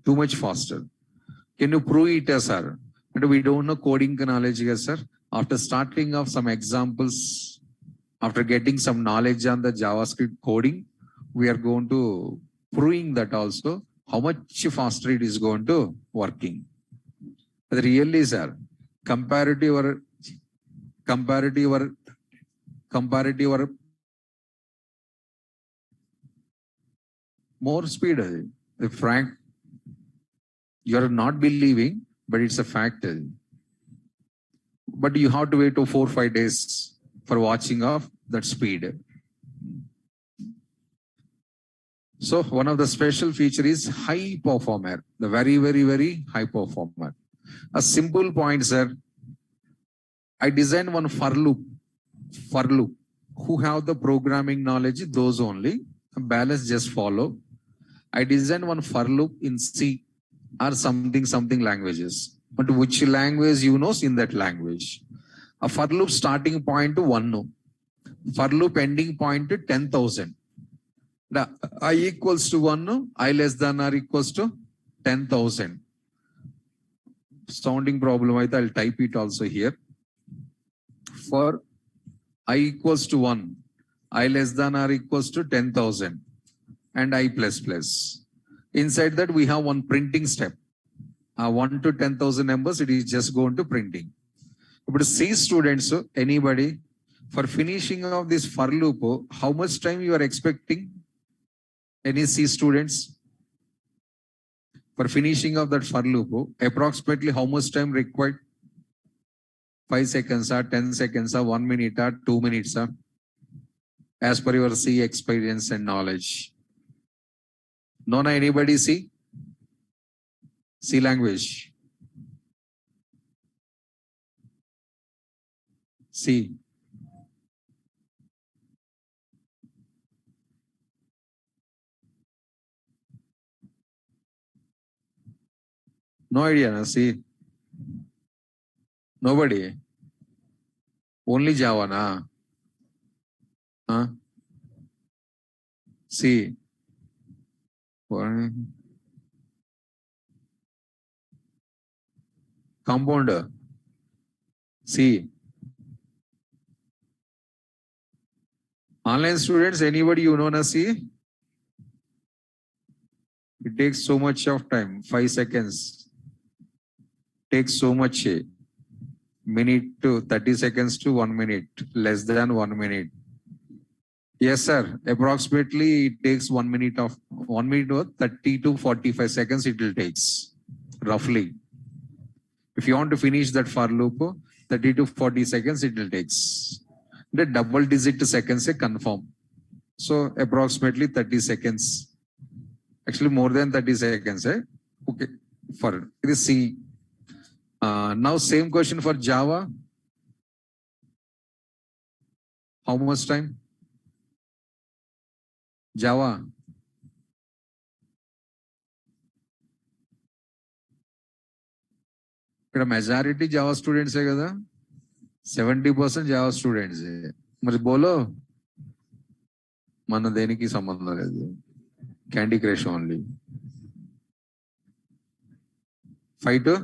Too much faster. Can you prove it, sir? And we don't know coding knowledge, yes, sir. After starting of some examples, after getting some knowledge on the JavaScript coding, we are going to proving that also how much faster it is going to working. But really, sir, comparative more speed. The frank, you are not believing, but it's a fact. But you have to wait 4 or 5 days for watching of that speed. So one of the special feature is high performer, the very high performer. A simple point, sir. I designed one for loop. Who have the programming knowledge, those only. Balance just follow. I designed one for loop in C or something languages. But which language you know in that language? A for loop starting point to 1. For loop ending point to 10,000. I equals to 1, I less than or equals to 10,000. Sounding problem, I'll type it also here. For I equals to 1, I less than or equals to 10,000 and I plus plus. Inside that we have one printing step. 1 to 10,000 numbers, it is just going to printing. But C students, anybody, for finishing of this for loop, how much time you are expecting? Any C students? For finishing of that for loop, approximately how much time required? 5 seconds or 10 seconds or 1 minute or 2 minutes, as per your C experience and knowledge. No, anybody C? C language. C. No idea, na? C. Nobody. Only Java, na? Huh? C. Compounder. C. Online students, anybody you know, na? C? It takes so much of time, 5 seconds. Takes so much. Minute to 30 seconds to 1 minute, less than 1 minute. Yes, sir. Approximately it takes 1 minute of 1 minute or 30 to 45 seconds it will takes, roughly. If you want to finish that for loop, 30 to 40 seconds it will takes. The double digit seconds confirm. So approximately 30 seconds. Actually more than 30 seconds. Okay. For this C. Now same question for Java. How much time? Java. ఇక్కడ majority Java స్టూడెంట్సే కదా, 70% Java స్టూడెంట్సే. మరి బోలో మన దేనికి సంబంధం లేదు, candy crush only. 5 to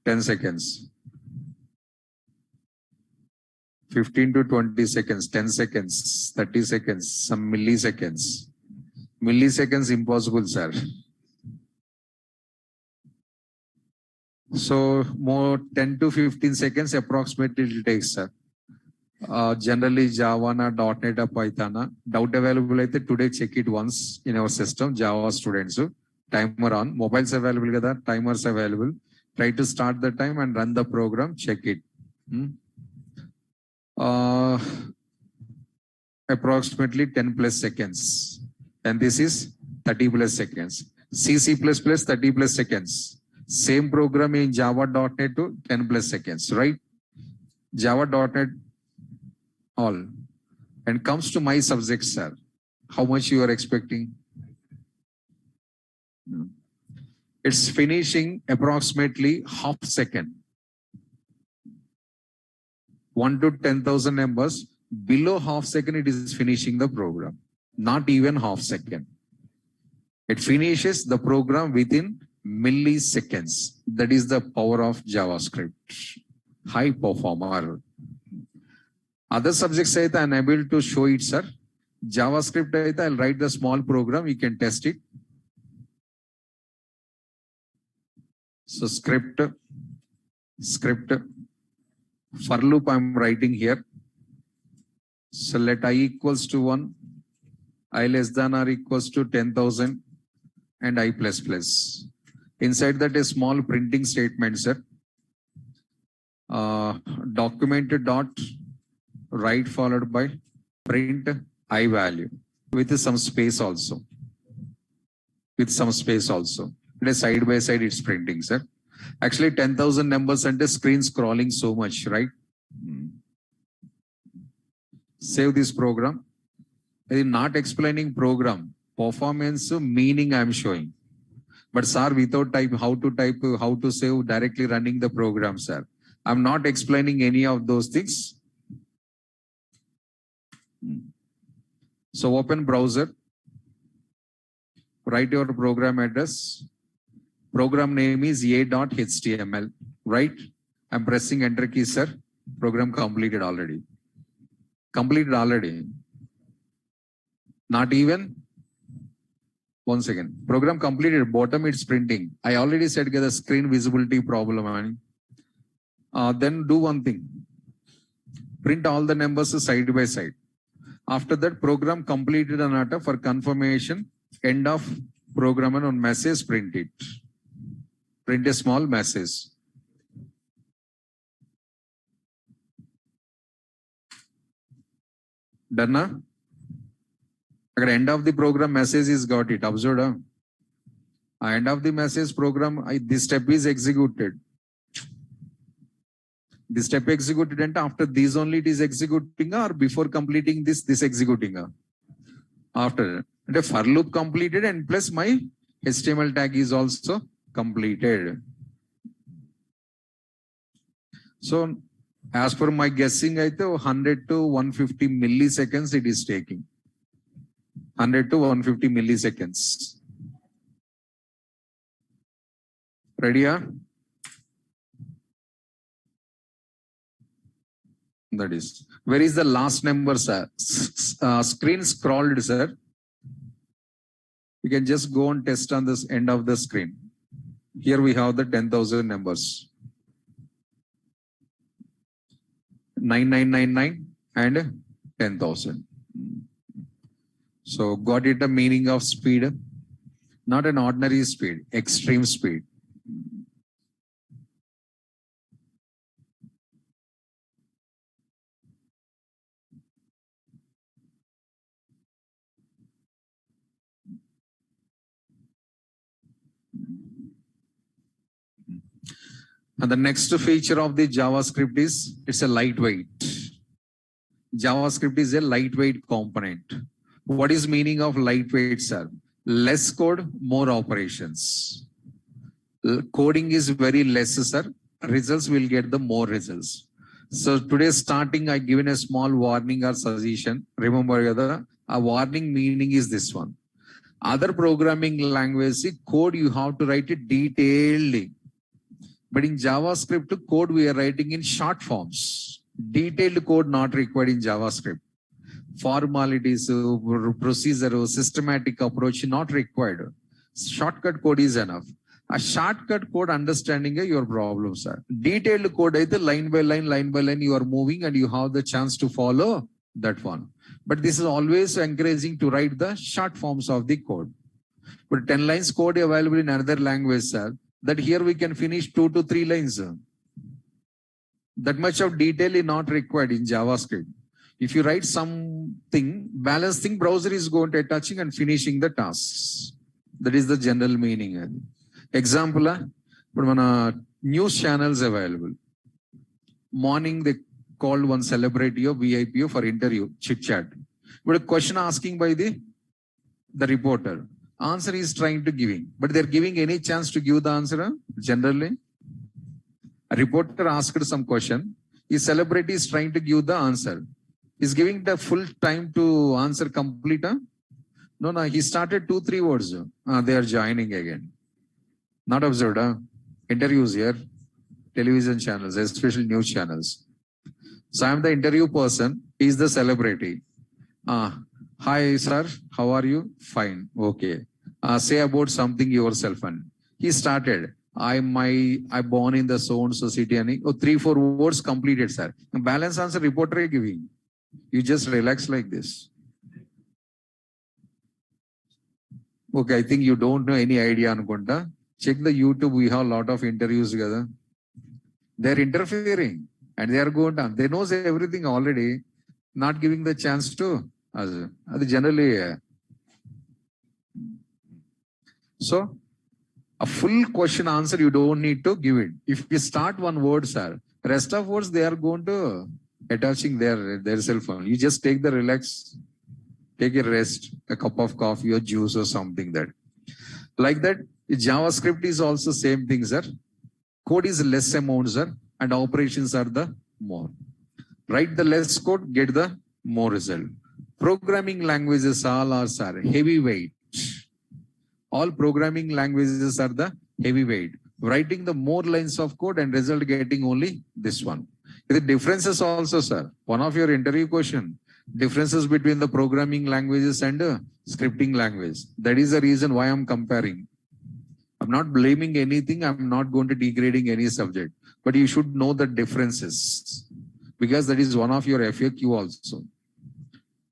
10 seconds, 15 to 20 seconds, 10 seconds, 30 seconds, some milliseconds. Milliseconds impossible, sir. So more 10 to 15 seconds approximately it takes, sir. Generally Java na .NET or Python doubt available అయితే today check it once in our system. Java students, timer on, mobiles available kada, timers available. Try to start the time and run the program, check it. approximately 10 plus seconds. And this is 30 plus seconds. C++ 30 plus seconds. Same program in Java.NET to 10 plus seconds, right? Java.NET all. And comes to my subject, sir. How much you are expecting? It's finishing approximately half second. 1 to 10,000 numbers. Below half second, it is finishing the program. Not even half second. It finishes the program within milliseconds. That is the power of JavaScript. High performer. Other subjects I am able to show it, sir. JavaScript I'll write the small program. You can test it. So script, for loop I'm writing here. So let I equals to 1, I less than or equals to 10,000 and I plus plus. Inside that a small printing statement, sir. Documented dot write followed by print I value with some space also. It is side by side it's printing, sir. Actually 10,000 numbers and the screen scrolling so much, right? Save this program. I am not explaining program. Performance meaning I am showing. But sir, without type, how to save directly running the program, sir. I'm not explaining any of those things. So open browser. Write your program address. Program name is a.html, right? I'm pressing enter key, sir. Program completed already. Not even 1 second. Program completed. Bottom it's printing. I already said get the screen visibility problem. Then do one thing. Print all the numbers side by side. After that, program completed another for confirmation. End of program and on message print it. Print a small message. Done na? At the end of the program message is got it. Observed? End of the message program, this step is executed. This step executed and after this only it is executing or before completing this executing. After the for loop completed and plus my HTML tag is also completed. So as per my guessing, 100 to 150 milliseconds it is taking. 100 to 150 milliseconds. Ready? That is. Where is the last number, sir? Screen scrolled, sir. You can just go and test on this end of the screen. Here we have the 10,000 numbers. 9999 and 10,000. So got it the meaning of speed? Not an ordinary speed, extreme speed. And the next feature of the JavaScript is it's a lightweight. JavaScript is a lightweight component. What is meaning of lightweight, sir? Less code, more operations. Coding is very less, sir. Results will get the more results. So today starting, I given a small warning or suggestion. Remember, a warning meaning is this one. Other programming language, code you have to write it detailedly. But in JavaScript code, we are writing in short forms. Detailed code not required in JavaScript. Formalities, procedure, systematic approach not required. Shortcut code is enough. A shortcut code understanding your problems, sir. Detailed code, either line by line, you are moving and you have the chance to follow that one. But this is always encouraging to write the short forms of the code. But 10 lines code available in another language, sir. That here we can finish 2 to 3 lines. That much of detail is not required in JavaScript. If you write something, balancing browser is going to touching and finishing the tasks. That is the general meaning. Example, news channels available. Morning, they called one celebrity or VIP for interview, chit chat. But a question asking by the reporter. Answer is trying to giving, but they're giving any chance to give the answer generally. A reporter asked some question. His celebrity is trying to give the answer. He's giving the full time to answer complete. No, he started 2-3 words. They are joining again. Not observed. Interviews here, television channels, especially news channels. So I'm the interview person. He's the celebrity. Hi, sir. How are you? Fine. Okay. Say about something yourself. And he started. I born in the so city. And 3-4 words completed, sir. Balance answer reporter giving. You just relax like this. Okay, I think you don't know any idea. Check the YouTube. We have a lot of interviews together. They're interfering and they are going down. They knows everything already, not giving the chance to us. Generally, so a full question answer, you don't need to give it. If you start one word, sir, rest of words, they are going to attaching their cell phone. You just take the relax, take a rest, a cup of coffee or juice or something that. Like that, JavaScript is also same thing, sir. Code is less amount, sir, and operations are the more. Write the less code, get the more result. Programming languages all are, sir, heavyweight. All programming languages are the heavyweight. Writing the more lines of code and result getting only this one. The differences also, sir. One of your interview question. Differences between the programming languages and scripting language. That is the reason why I'm comparing. I'm not blaming anything. I'm not going to degrading any subject. But you should know the differences. Because that is one of your FAQ also.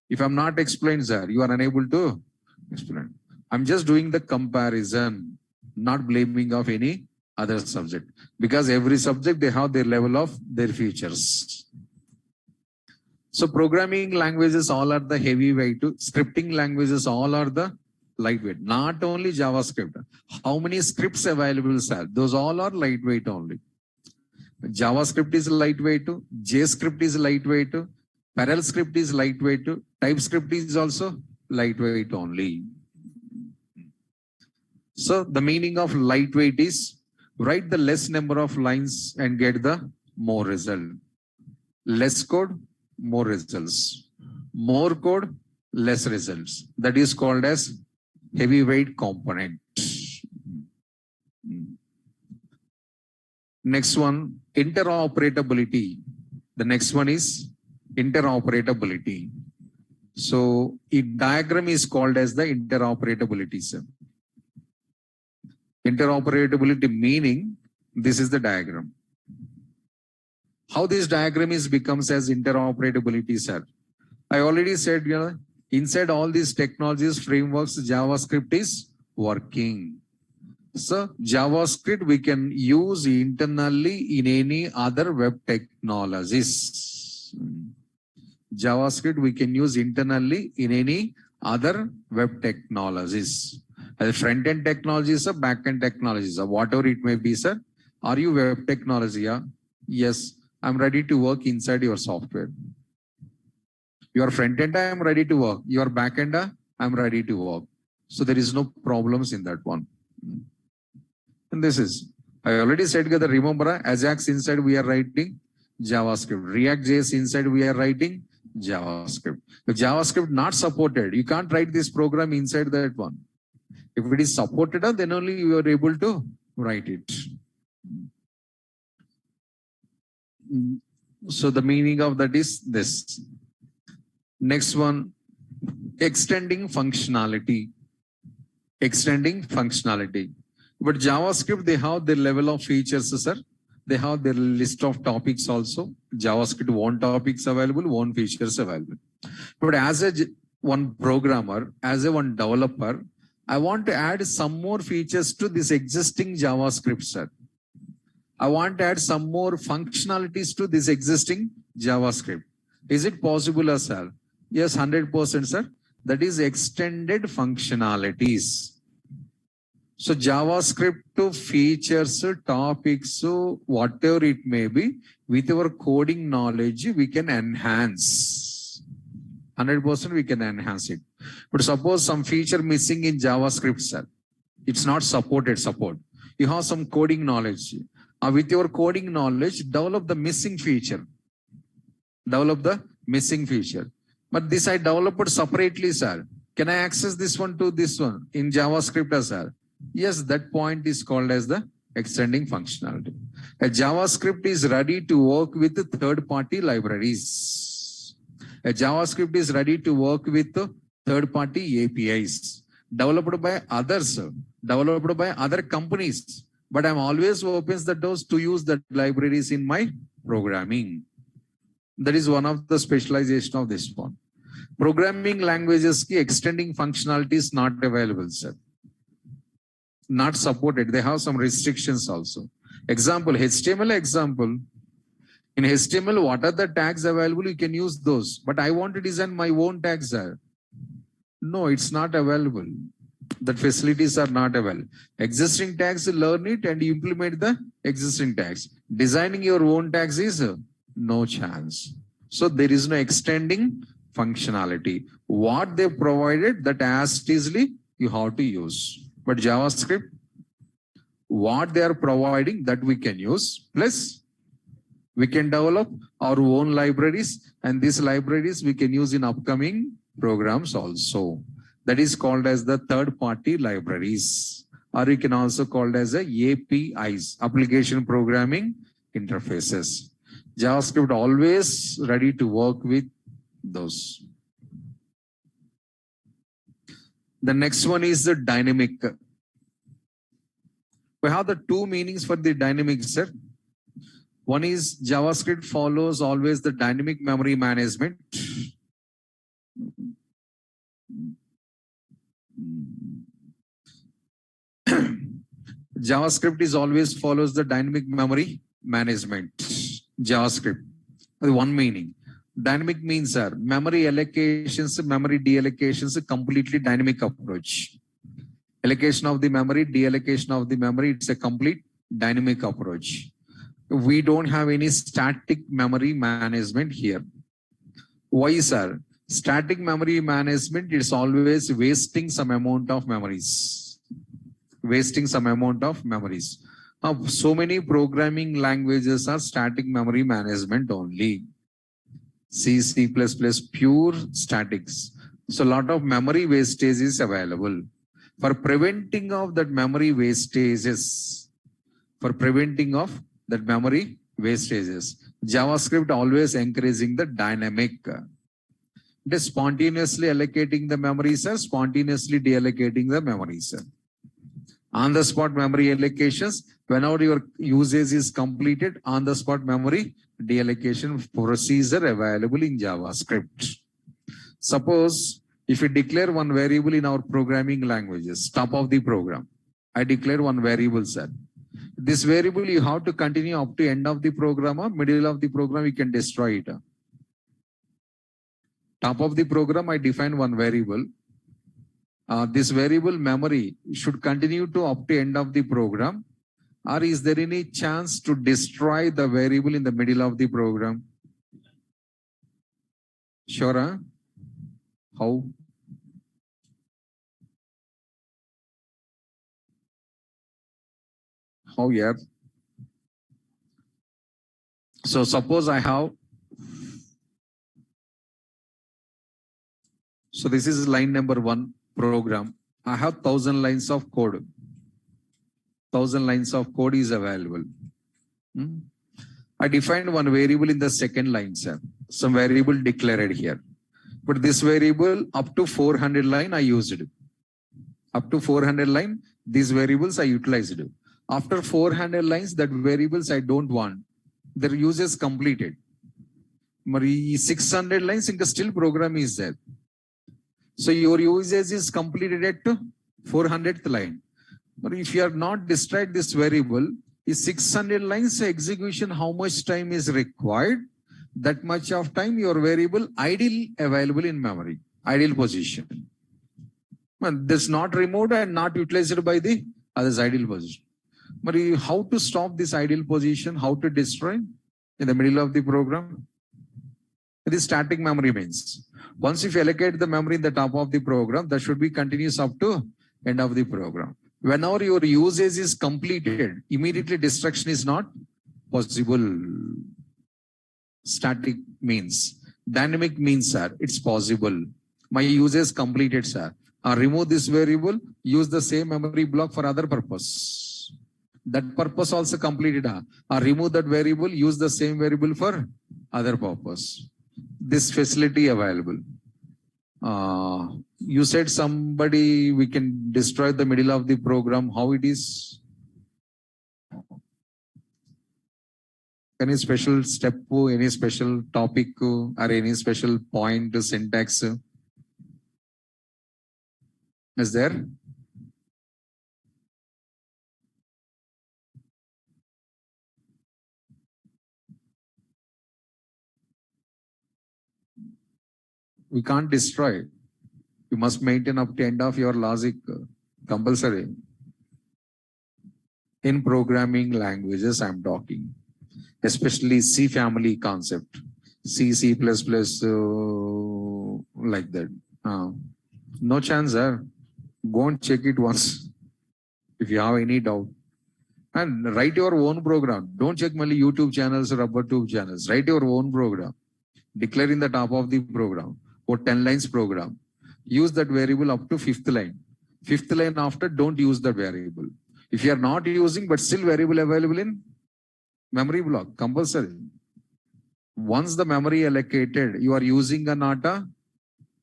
If I'm not explained, sir, you are unable to explain. I'm just doing the comparison, not blaming of any other subject. Because every subject, they have their level of their features. So programming languages all are the heavyweight. Scripting languages all are the lightweight. Not only JavaScript. How many scripts available, sir? Those all are lightweight only. JavaScript is lightweight. JScript is lightweight. Parallel script is lightweight. TypeScript is also lightweight only. So the meaning of lightweight is write the less number of lines and get the more result. Less code, more results. More code, less results. That is called as heavyweight component. Next one, interoperability. The next one is interoperability. So a diagram is called as the interoperability, sir. Interoperability meaning, this is the diagram. How this diagram is becomes as interoperability, sir. I already said, inside all these technologies, frameworks, JavaScript is working. So JavaScript we can use internally in any other web technologies. JavaScript we can use internally in any other web technologies. As front-end technologies or back-end technologies or whatever it may be, sir. Are you web technology? Yeah? Yes, I'm ready to work inside your software. Your front-end, I am ready to work. Your back-end, I'm ready to work. So there is no problems in that one. And this is, I already said that remember, Ajax inside we are writing JavaScript. React.js inside we are writing JavaScript. If JavaScript not supported, you can't write this program inside that one. If it is supported, then only you are able to write it. So the meaning of that is this. Next one, extending functionality. Extending functionality. But JavaScript, they have their level of features, sir. They have their list of topics also. JavaScript, one topics available, one features available. But as a one programmer, as a one developer, I want to add some more features to this existing JavaScript, sir. I want to add some more functionalities to this existing JavaScript. Is it possible, sir? Yes, 100%, sir. That is extended functionalities. So JavaScript features, topics, whatever it may be, with our coding knowledge, we can enhance. 100% we can enhance it. But suppose some feature missing in JavaScript, sir. It's not supported support. You have some coding knowledge. With your coding knowledge, develop the missing feature. Develop the missing feature. But this I developed separately, sir. Can I access this one to this one in JavaScript, sir? Yes, that point is called as the extending functionality. A JavaScript is ready to work with third-party libraries. A JavaScript is ready to work with third-party APIs developed by others, developed by other companies. But I'm always opens the doors to use the libraries in my programming. That is one of the specialization of this one. Programming languages ki extending functionality is not available, sir. Not supported. They have some restrictions also. Example, HTML example. In HTML, what are the tags available? You can use those. But I want to design my own tags, sir. No, it's not available. That facilities are not available. Existing tags, learn it and implement the existing tags. Designing your own tags is no chance. So there is no extending functionality. What they provided, that as easily you have to use. But JavaScript, what they are providing, that we can use. Plus, we can develop our own libraries, and these libraries we can use in upcoming programs also. That is called as the third-party libraries, or you can also call it as a APIs, application programming interfaces. JavaScript always ready to work with those. The next one is the dynamic. We have the two meanings for the dynamic, sir. One is JavaScript follows always the dynamic memory management. JavaScript is always follows the dynamic memory management. JavaScript, one meaning. Dynamic means, sir, memory allocations, memory deallocations, completely dynamic approach. Allocation of the memory, deallocation of the memory, it's a complete dynamic approach. We don't have any static memory management here. Why, sir? Static memory management is always wasting some amount of memories. Wasting some amount of memories. So many programming languages are static memory management only. C, C++, pure statics. So a lot of memory wastage is available. For preventing of that memory wastages, JavaScript always encouraging the dynamic. It is spontaneously allocating the memories, spontaneously deallocating the memories. On the spot memory allocations, whenever your usage is completed, on the spot memory deallocation procedure available in JavaScript. Suppose if we declare one variable in our programming languages, top of the program, I declare one variable, sir. This variable you have to continue up to end of the program or middle of the program, you can destroy it. Top of the program, I define one variable. This variable memory should continue to up to end of the program, or is there any chance to destroy the variable in the middle of the program? Sure, huh? How? How, yeah? So suppose I have, so this is line number 1 program. I have 1000 lines of code. 1000 lines of code is available. I defined one variable in the second line, sir. Some variable declared here. But this variable up to 400 line I used it. Up to 400 line, these variables I utilized it. After 400 lines, that variables I don't want. Their use is completed. 600 lines, still program is there. So your usage is completed at 400th line. But if you are not destroyed this variable, is 600 lines execution, how much time is required? that much of time your variable idle available in memory, idle position. This not removed and not utilized by the others idle position. But how to stop this idle position? How to destroy in the middle of the program? This static memory means once if you allocate the memory in the top of the program, that should be continuous up to end of the program. Whenever your usage is completed, immediately destruction is not possible. Static means. Dynamic means, sir, it's possible. My usage completed, sir. Remove this variable, use the same memory block for other purpose. That purpose also completed. Remove that variable, use the same variable for other purpose. This facility available. You said somebody we can destroy the middle of the program. How it is? Any special step, any special topic, or any special point, syntax? Is there? We can't destroy. You must maintain up to end of your logic compulsory. In programming languages, I'm talking, especially C family concept, C, C++, like that. No chance, sir. Go and check it once if you have any doubt. And write your own program. Don't check only YouTube channels or RubberTube channels. Write your own program. Declare in the top of the program or 10 lines program. Use that variable up to fifth line. Fifth line after, don't use the variable. If you are not using, but still variable available in memory block, compulsory. Once the memory allocated, you are using a NATA,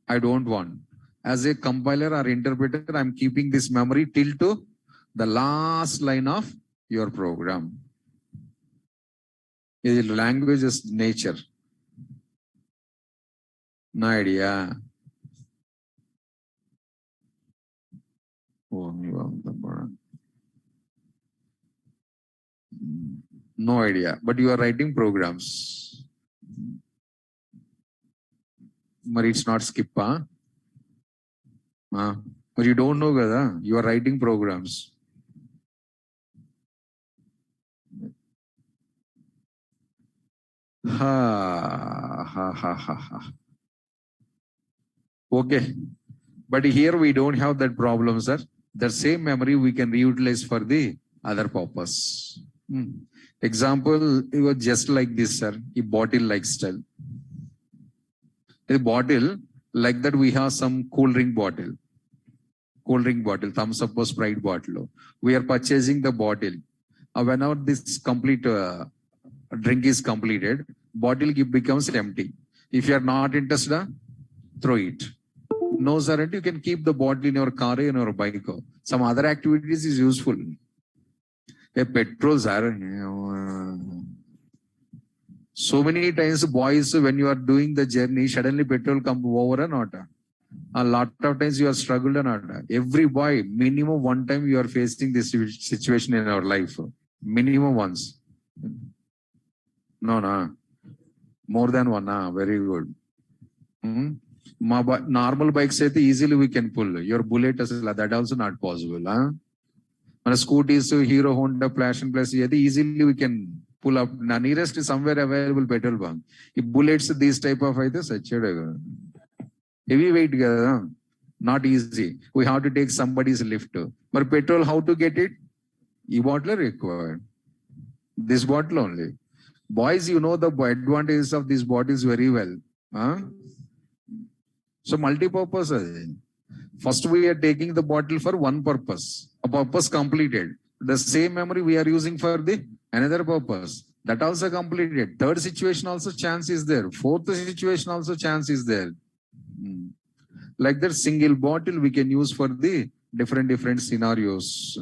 I don't want. As a compiler or interpreter, I'm keeping this memory till to the last line of your program. The language is nature. No idea. No idea. But you are writing programs. But it's not skip, huh? But you don't know, kada? You are writing programs. Okay. But here we don't have that problem, sir. The same memory we can reutilize for the other purpose. Example, it was just like this, sir. A bottle like style. A bottle like that, we have some cool drink bottle. Cold drink bottle, thumbs up or Sprite bottle. We are purchasing the bottle. Whenever this complete drink is completed, bottle becomes empty. If you are not interested, throw it. No, sir, you can keep the bottle in your car, in your bike. Some other activities is useful. A petrol, sir. So many times, boys, when you are doing the journey, suddenly petrol come over or not. A lot of times you are struggled or not. Every boy, minimum one time you are facing this situation in our life. Minimum once. No. More than one. Very good. Normal bikes easily we can pull. Your bullet is that also not possible. Scooters, Hero, Honda, Flash and Plus, easily we can pull up. Nearest is somewhere available petrol bunk. If bullets, these type of items, heavy weight, not easy. We have to take somebody's lift. But petrol, how to get it? E-bottle required. This bottle only. Boys, you know the advantages of these bottles very well. So multi-purpose. First, we are taking the bottle for one purpose. A purpose completed. The same memory we are using for the another purpose. That also completed. Third situation also chance is there. Fourth situation also chance is there. Like that single bottle we can use for the different scenarios.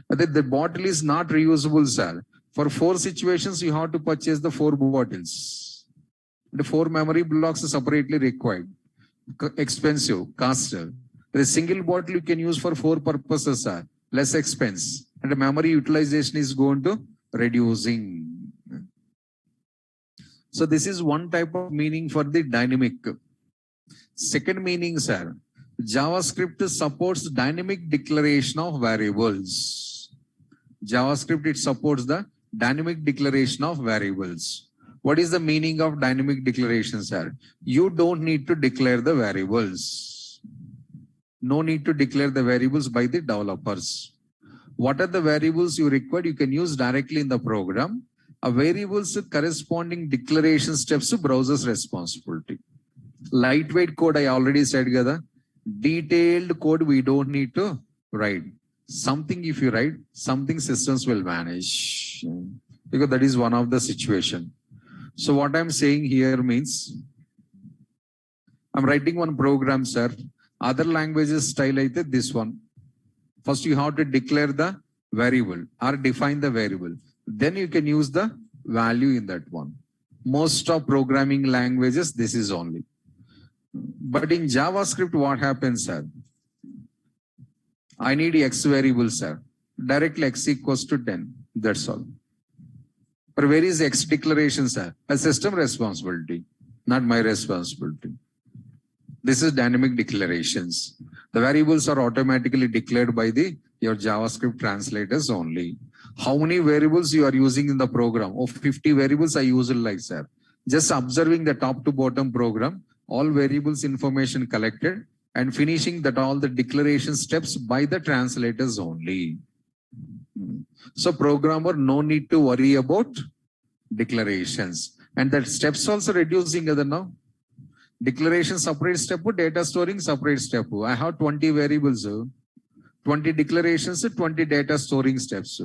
But the bottle is not reusable, sir. For 4 situations, you have to purchase the 4 bottles. The 4 memory blocks are separately required. Expensive, cost. The single bottle you can use for 4 purposes, sir. Less expense. And the memory utilization is going to reducing. So this is one type of meaning for the dynamic. Second meaning, sir, JavaScript supports dynamic declaration of variables. JavaScript, it supports the dynamic declaration of variables. What is the meaning of dynamic declaration, sir? You don't need to declare the variables. No need to declare the variables by the developers. What are the variables you require? You can use directly in the program. A variables corresponding declaration steps to browser's responsibility. Lightweight code, I already said, Gada. Detailed code, we don't need to write. Something if you write, something systems will manage. Because that is one of the situation. So what I'm saying here means, I'm writing one program, sir. Other languages style like this one. First you have to declare the variable or define the variable. Then you can use the value in that one. Most of programming languages, this is only. But in JavaScript, what happens, sir? I need X variable, sir. Directly X equals to 10. That's all. But where is X declaration, sir? A system responsibility, not my responsibility. This is dynamic declarations. The variables are automatically declared by your JavaScript translators only. How many variables you are using in the program? Oh, 50 variables I use it like, sir. Just observing the top to bottom program, all variables information collected and finishing that all the declaration steps by the translators only. So programmer no need to worry about declarations. And that steps also reducing other now. Declaration separate step, data storing separate step. I have 20 variables, 20 declarations, 20 data storing steps.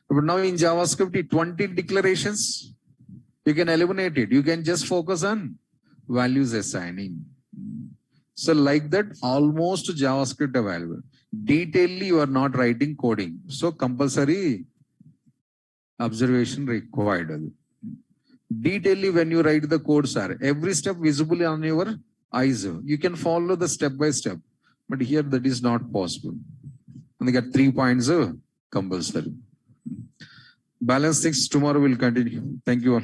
But now in JavaScript, 20 declarations, you can eliminate it. You can just focus on values assigning. So like that, almost JavaScript available. Detailedly, you are not writing coding. So compulsory observation required. Detailedly, when you write the code, sir, every step visible on your eyes. You can follow the step by step. But here that is not possible. And they got 3 points compulsory. Balance things tomorrow will continue. Thank you all.